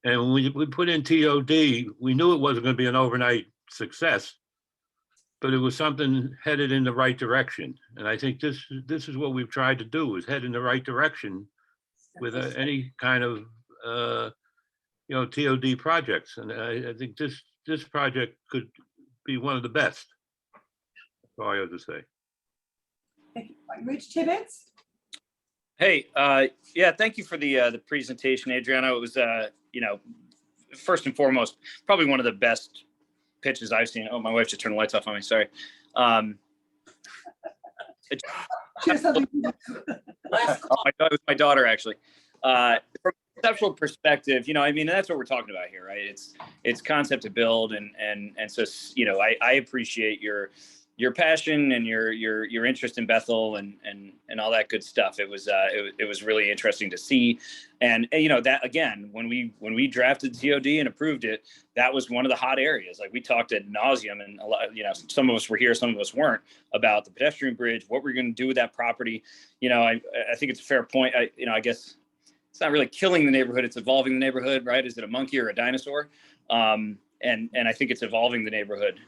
And when we put in TOD, we knew it wasn't going to be an overnight success, but it was something headed in the right direction. And I think this is what we've tried to do, is head in the right direction with any kind of, TOD projects. And I think this project could be one of the best. That's all I have to say. Thank you. Rich Tibbetts? Hey, yeah, thank you for the presentation, Adriana. It was, first and foremost, probably one of the best pitches I've seen. Oh, my wife just turned the lights off on me, sorry. She has something- It was my daughter, actually. From a conceptual perspective, that's what we're talking about here, right? It's concept to build, and so, I appreciate your passion and your interest in Bethel and all that good stuff. It was really interesting to see, and that again, when we drafted TOD and approved it, that was one of the hot areas. Like, we talked ad nauseum, and a lot, some of us were here, some of us weren't, about the pedestrian bridge, what we're going to do with that property. I think it's a fair point. I guess it's not really killing the neighborhood; it's evolving the neighborhood, right? Is it a monkey or a dinosaur? And I think it's evolving the neighborhood,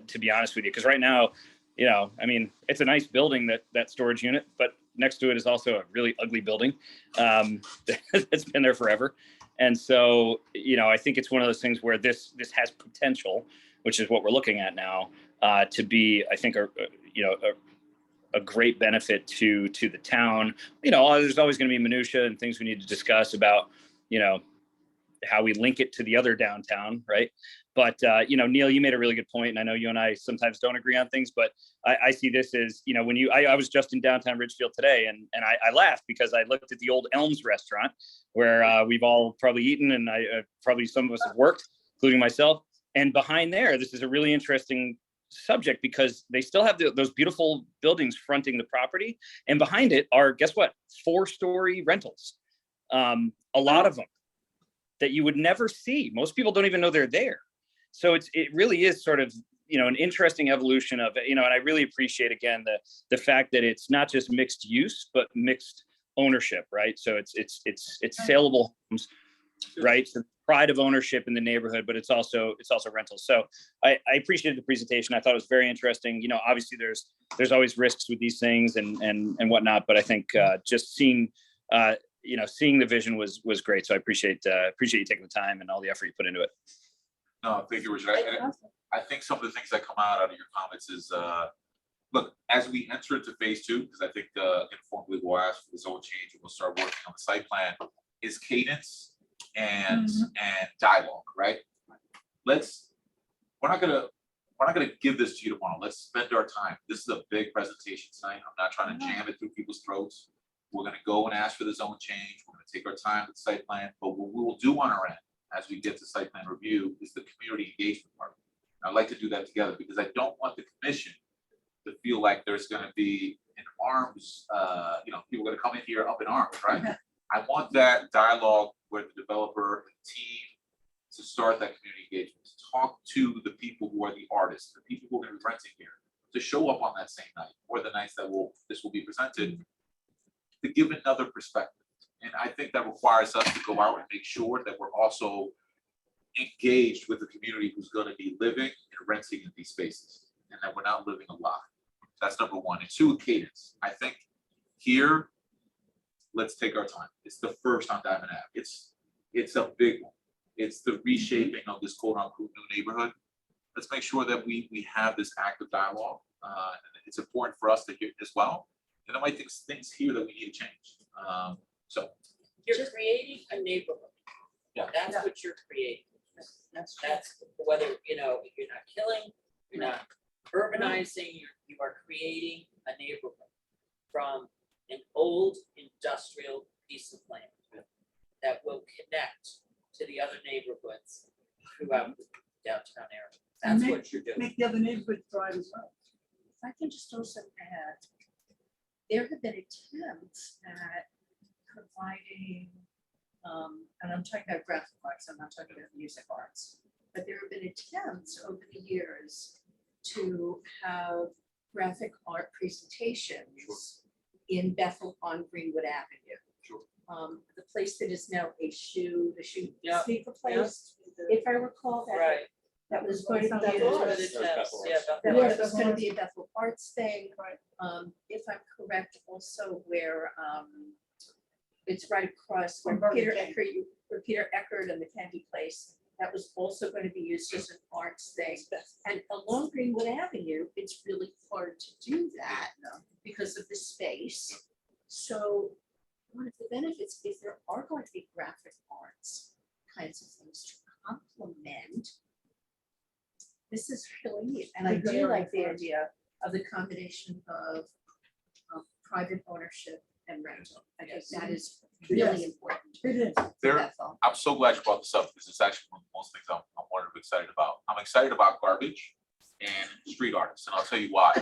to be honest with you, because right now, it's a nice building, that storage unit, but next to it is also a really ugly building that's been there forever. And so, I think it's one of those things where this has potential, which is what we're looking at now, to be, I think, a great benefit to the town. There's always going to be minutia and things we need to discuss about, how we link it to the other downtown, right? But Neil, you made a really good point, and I know you and I sometimes don't agree on things, but I see this as, when I was just in downtown Ridgefield today, and I laughed because I looked at the old Elms restaurant where we've all probably eaten, and probably some of us have worked, including myself. And behind there, this is a really interesting subject because they still have those beautiful buildings fronting the property, and behind it are, guess what, 4-story rentals. A lot of them that you would never see. Most people don't even know they're there. So it really is sort of, an interesting evolution of, and I really appreciate, again, the fact that it's not just mixed use, but mixed ownership, right? So it's saleable homes, right? So pride of ownership in the neighborhood, but it's also rentals. So I appreciated the presentation. I thought it was very interesting. Obviously there's always risks with these things and whatnot, but I think just seeing the vision was great. So I appreciate you taking the time and all the effort you put into it. No, thank you, Richard. I think some of the things that come out of your comments is, look, as we enter into phase 2, because I think informally we'll ask for the zone change and we'll start working on the site plan, is cadence and dialogue, right? We're not gonna give this to you tomorrow. Let's spend our time. This is a big presentation tonight. I'm not trying to jam it through people's throats. We're gonna go and ask for the zone change. We're gonna take our time with the site plan, but what we will do on our end as we get to site plan review is the community engagement part. I'd like to do that together because I don't want the commission to feel like there's gonna be an arms, people are gonna come in here up in arms, right? I want that dialogue with the developer and team to start that community engagement, to talk to the people who are the artists, the people who are gonna be renting here, to show up on that same night or the nights that this will be presented, to give another perspective. And I think that requires us to go out and make sure that we're also engaged with the community who's going to be living and renting in these spaces, and that we're not living a lie. That's number one. And 2, cadence. I think here, let's take our time. It's the first on Diamond Ave. It's a big one. It's the reshaping of this quote unquote new neighborhood. Let's make sure that we have this active dialogue. And it's important for us to hear as well. And there might be things here that we need to change. So You're creating a neighborhood. Yeah. That's what you're creating. That's whether, you're not killing, you're not urbanizing, you are creating a neighborhood from an old industrial piece of land that will connect to the other neighborhoods throughout the downtown area. That's what you're doing. Make the other neighborhood thrive as well. If I can just also add, there have been attempts at providing, and I'm talking about graphic arts, I'm not talking about music arts, but there have been attempts over the years to have graphic art presentations in Bethel on Greenwood Avenue. Sure. The place that is now the shoe Yeah. sneaker place, if I recall that. Right. That was going to That's be. one of the attempts, yeah, That Bethel was Arts. gonna be a Bethel Arts thing, if I'm correct, also where, it's right across From where Burger Peter King. Eckert and the candy place. That was also going to be used as an arts thing. And along Greenwood Avenue, it's really hard to do that because of the space. So one of the benefits, if there are going to be graphic arts kinds of things to complement, this is really neat. And I do like the idea of the combination of private ownership and rental. I think that is really important. It is. That's all. I'm so glad you brought this up because it's actually one of the most things I'm wonderfully excited about. I'm excited about garbage and street artists, and I'll tell you why.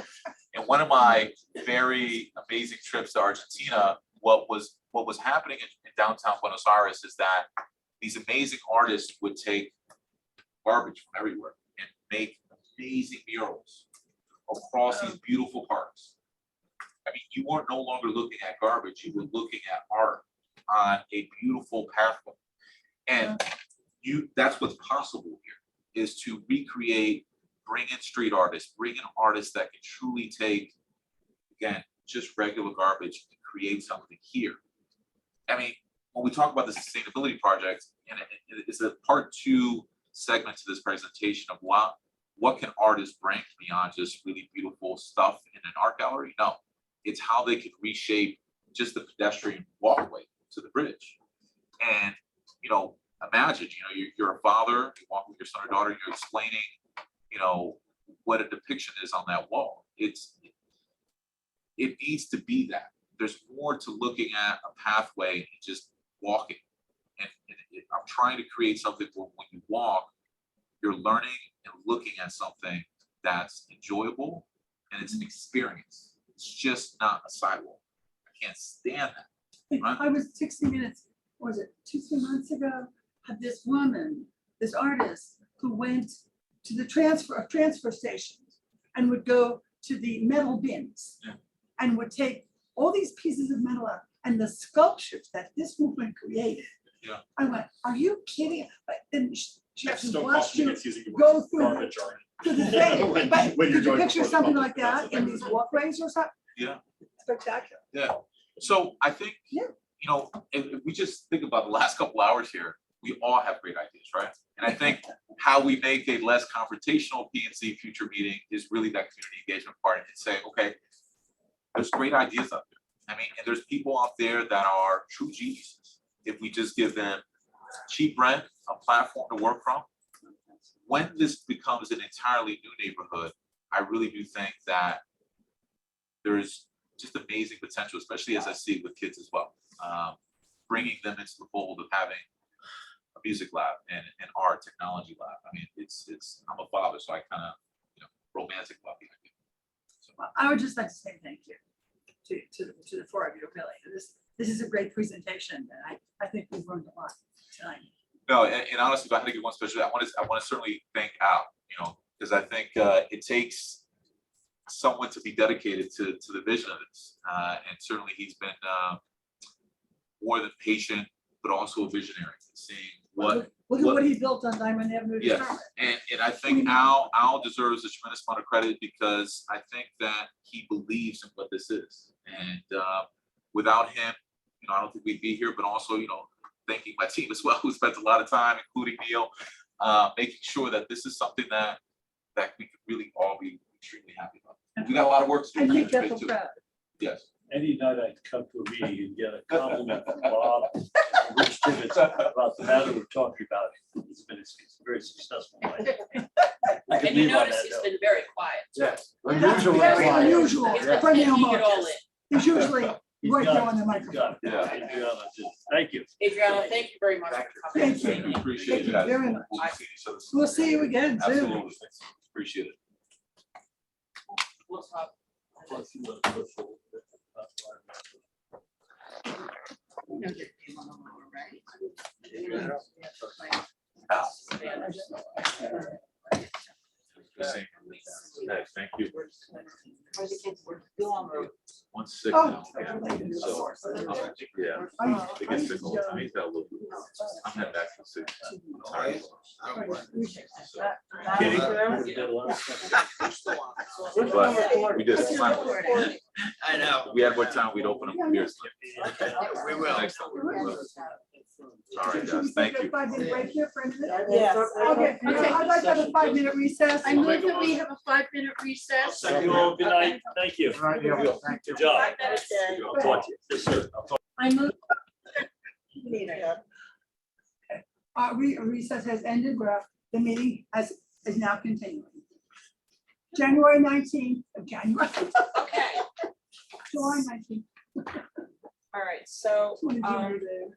In one of my very amazing trips to Argentina, what was happening in downtown Buenos Aires is that these amazing artists would take garbage from everywhere and make amazing murals across these beautiful parks. I mean, you weren't no longer looking at garbage, you were looking at art on a beautiful pathway. And that's what's possible here, is to recreate, bring in street artists, bring in artists that can truly take, again, just regular garbage and create something here. I mean, when we talk about the sustainability project, and it's a part 2 segment to this presentation of what can artists bring beyond just really beautiful stuff in an art gallery? No, it's how they can reshape just the pedestrian walkway to the bridge. And, imagine, you're a father, you walk with your son or daughter, you're explaining, what a depiction is on that wall. It needs to be that. There's more to looking at a pathway and just walking. And I'm trying to create something where when you walk, you're learning and looking at something that's enjoyable and it's an experience. It's just not a sidewalk. I can't stand that. Right. I was 60 Minutes, was it 2-3 months ago, had this woman, this artist, who went to the transfer stations and would go to the metal bins Yeah. and would take all these pieces of metal out and the sculptures that this woman created. Yeah. I went, are you kidding? But then she I actually still watched caution you against using the go word through garbage art. to the thing. When- But when you're could you doing picture before the something public, like that that's in the these thing. walkways or something? Yeah. Spectacular. Yeah. So I think, Yeah. you know, if we just think about the last couple hours here, we all have great ideas, right? And I think how we make a less confrontational PNC future meeting is really that community engagement part and saying, okay, there's great ideas out there. I mean, and there's people out there that are true geniuses. If we just give them cheap rent, a platform to work from, when this becomes an entirely new neighborhood, I really do think that there's just amazing potential, especially as I see it with kids as well. Bringing them into the fold of having a music lab and an art technology lab. I mean, it's I'm a father, so I kind of, you know, romantic about the idea. So, I would just like to say thank you to the four of you, really. This is a great presentation, and I think we've learned a lot tonight. no, and honestly, if I had to give one special, I want to certainly thank Al, you know, because I think it takes someone to be dedicated to the vision of this, and certainly he's been more than patient, but also a visionary, seeing what. Look at what he built on Diamond Avenue. to Yes, start with. and I think Al deserves a tremendous amount of credit because I think that he believes in what this is. And without him, you know, I don't think we'd be here, but also, you know, thanking my team as well, who spent a lot of time, including Neil, making sure that this is something that we could really all be extremely happy about. We got a lot of work to do. And make It's great Bethel too. proud. Yes. Any night I come to a meeting and get a compliment from Bob and Rich Tibbetts about the matter we're talking about, it's a very successful night. I can And you leave on notice that he's note. been very quiet. Yes. That's very unusual He's been for Neil taking it all Marcus. in. He's usually He's right got there it. on the He's microphone. got it. Yeah. Adriana, thank you. Adriana, thank you very much for coming. Thank you. We appreciate Thank it. you very much. We'll see each other soon. We'll see you again soon. Absolutely. Appreciate it. We'll talk. You know that they want to lower, right? Nice, thank you. How's the kids work? Go on, Ruth. One's sick Oh. now. So, yeah. They get sick all the time. He's got a little. I'm heading back to sick. Sorry. Kidding. But we just. I know. We had more time, we'd open up beers. We will. Next time we will. All right, guys, thank you. 5-minute break here for a minute? Yes. Okay, I'd like to have a 5-minute recess. I move that we have a 5-minute recess. Thank you all. Good night. Thank you. Right, yeah, well, thank you. Good job. 5 minutes. I'll talk to you. Yes, sir. I'll talk. I move. Recess has ended, the meeting is now continuing. January 19th of January, Okay, July 19th. all right, so, What did you do there?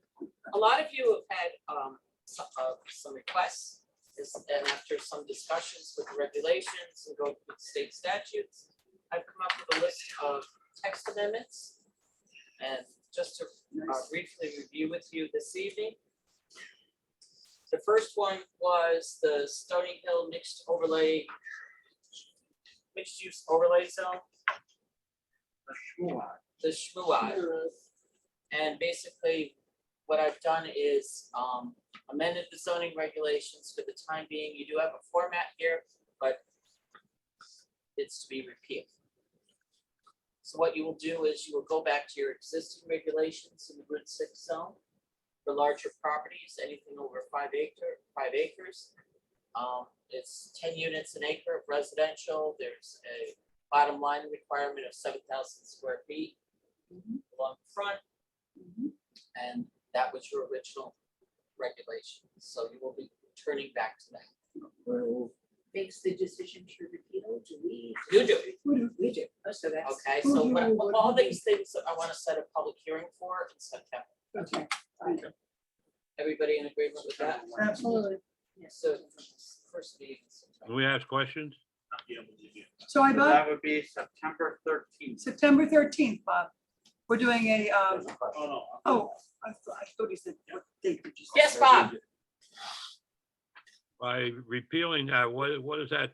a lot of you have had some requests, and after some discussions with the regulations and going through the state statutes, I've come up with a list of text amendments. And just to briefly review with you this evening. The first one was the Stony Hill mixed use overlay zone, the SHMUI. And basically, what I've done is amended the zoning regulations for the time being. You do have a format here, but it's to be repealed. So what you will do is you will go back to your existing regulations in the Route 6 zone for larger properties, anything over 5 acres. It's 10 units an acre of residential. There's a bottom line requirement of 7,000 square feet along the front. And that was your original regulation. So you will be turning back to that. Who makes the decision to repeal? Do we? You do. We do. Oh, so that's. Okay, so all these things that I want to set a public hearing for in September. Okay. Everybody in agreement with that? Absolutely. So first meeting. in September. Can we ask questions? be able to do. So I So bought that would be September 13th. September 13th, Bob. We're doing a, Oh, no. oh, I thought you said, what date did you say? Yes, Bob. By repealing that, what does that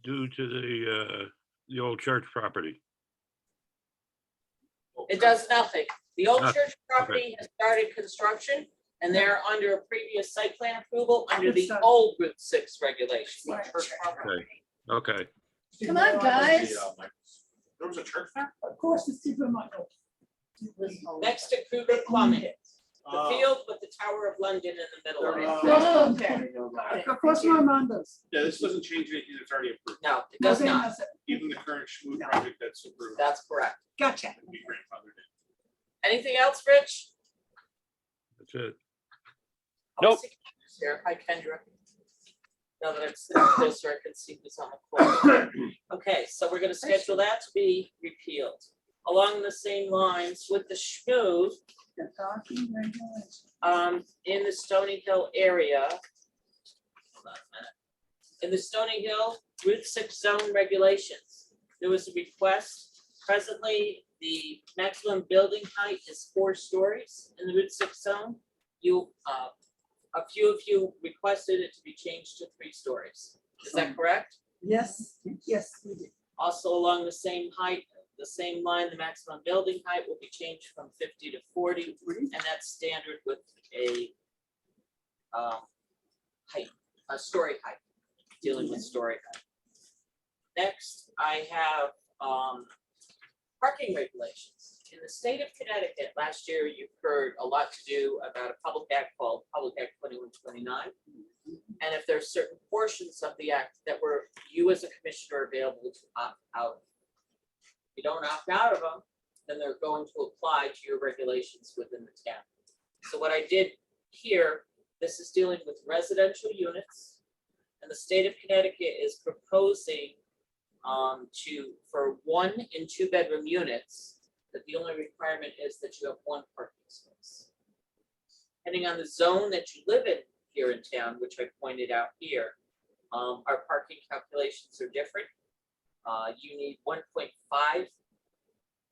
do to the old church property? It does nothing. The old Nothing, church property has started construction and they're under a previous site plan approval under the It's done. old Route 6 regulations. Right. Okay, Come on, guys. There was a church there? Of course, it's Stephen Michael. Next to Kruger Plumbing, the Oh. field with the Tower of London in the middle of it. Oh, okay. Across from Armando's. Yeah, this doesn't change anything that's already approved. No, it does Nothing not. else. Even the current Schmoot No. project that's approved. That's correct. Gotcha. Would be grandfathered in. Anything else, Rich? that's it. Oh, I Nope. see Kendra's here. Hi, Kendra. Now that I'm sitting closer, I can see who's on the call. Okay, so we're gonna schedule that to be repealed. Along the same lines with the Schmoot, The parking regulations. in the Stony Hill area. Hold on a minute. In the Stony Hill Route 6 zone regulations, there was a request. Presently, the maximum building height is 4 stories in the Route 6 zone. A few of you requested it to be changed to 3 stories. Is that correct? Yes, yes, we did. Also along the same height, the same line, the maximum building height will be changed from 50 to 40, and that's standard with a height, a story height, dealing with story height. Next, I have parking regulations. In the state of Connecticut, last year, you heard a lot to do about a public act called Public Act 2129. And if there's certain portions of the act that were, you as a commissioner are available to opt out. If you don't opt out of them, then they're going to apply to your regulations within the town. So what I did here, this is dealing with residential units. And the state of Connecticut is proposing for 1 and 2 bedroom units, that the only requirement is that you have 1 parking space. Depending on the zone that you live in here in town, which I pointed out here, our parking calculations are different. You need 1.5,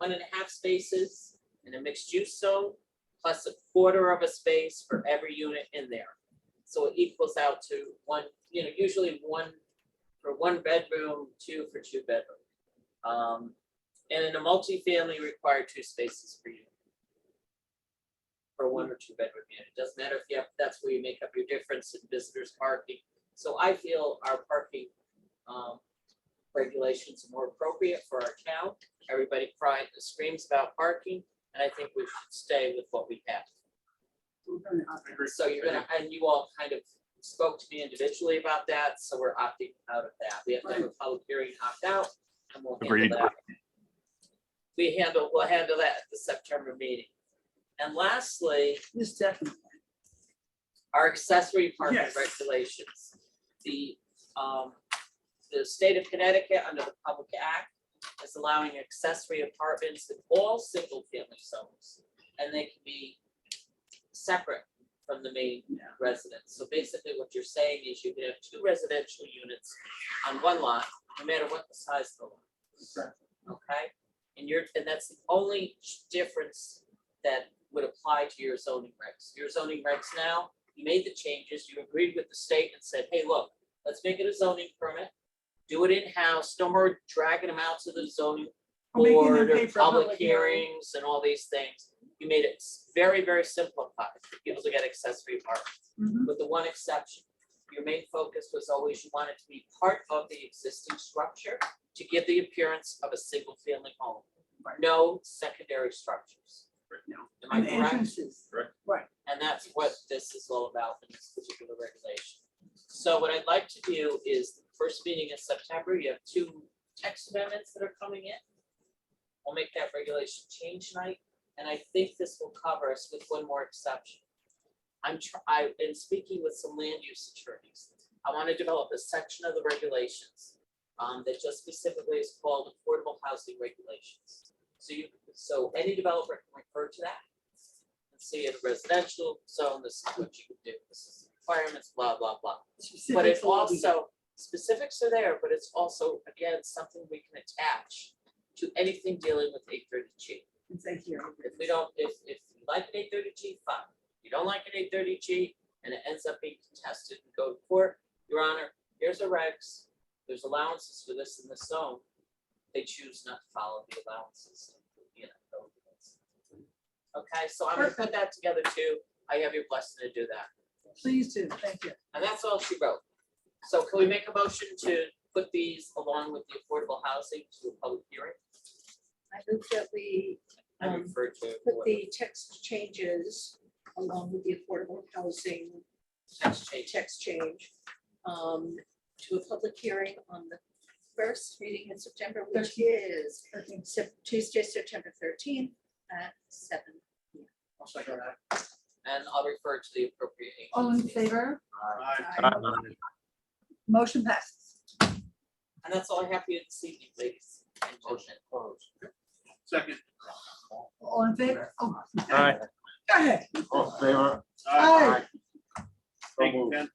1.5 spaces in a mixed use zone, plus 1/4 of a space for every unit in there. So it equals out to 1, usually 1 for 1 bedroom, 2 for 2 bedroom. And in a multifamily, require 2 spaces per unit. For 1 or 2 bedroom unit. It doesn't matter if you have, that's where you make up your difference in visitors parking. So I feel our parking regulations are more appropriate for our town. Everybody screams about parking, and I think we should stay with what we have. So you're gonna, and you all kind of spoke to me individually about that, so we're opting out of that. We have to have a public hearing, opt out, and we'll handle Agreed. that. We'll handle that at the September meeting. And lastly, Yes, definitely. our accessory parking Yes. regulations. The state of Connecticut, under the Public Act, is allowing accessory apartments in all single-family zones. And they can be separate from the main residence. So basically what you're saying is you can have 2 residential units on 1 lot, no matter what the size of the lot. Okay? And that's the only difference that would apply to your zoning regs. Your zoning regs now, you made the changes, you agreed with the state and said, hey, look, let's make it a zoning permit. Do it in-house, no more dragging them out to the zoning Or making them board pay or for a public public hearing. hearings and all these things. You made it very, very simplified for people to get accessory apartments, Mhm. with the one exception. Your main focus was always you wanted to be part of the existing structure to give the appearance of a single-family home. No secondary structures. No. Am I And the correct? entrances. Right. And that's what this is all about in this particular regulation. So what I'd like to do is, the first meeting in September, you have 2 text amendments that are coming in. We'll make that regulation change tonight, and I think this will cover us with 1 more exception. I've been speaking with some land use attorneys. I want to develop a section of the regulations that just specifically is called affordable housing regulations. So any developer can refer to that and see in a residential zone, this is what you can do, this is requirements, blah, blah, blah. But it Specifics will be- also specifics are there, but it's also, again, something we can attach to anything dealing with 830G. And say here. If we don't, if you like an 830G, fine. If you don't like an 830G and it ends up being contested and go to court, Your Honor, here's our regs. There's allowances for this in this zone. They choose not to follow the allowances. You know, okay, so I'm gonna put that together too. I have your blessing to do that. Please do, thank you. And that's all she wrote. So can we make a motion to put these along with the affordable housing to a public hearing? I move that we I refer to. put the text changes along with the affordable housing Text change. text change to a public hearing on the first meeting in September, which is Tuesday, September 13th at 7. I'll second that. And I'll refer to the appropriate. All in agency. favor? Aye. Motion passes. And that's all I have for you this evening, ladies and Motion gentlemen. closed. Second. All in favor? Oh, Aye. go ahead. All in favor? Aye. Thank you, Ken.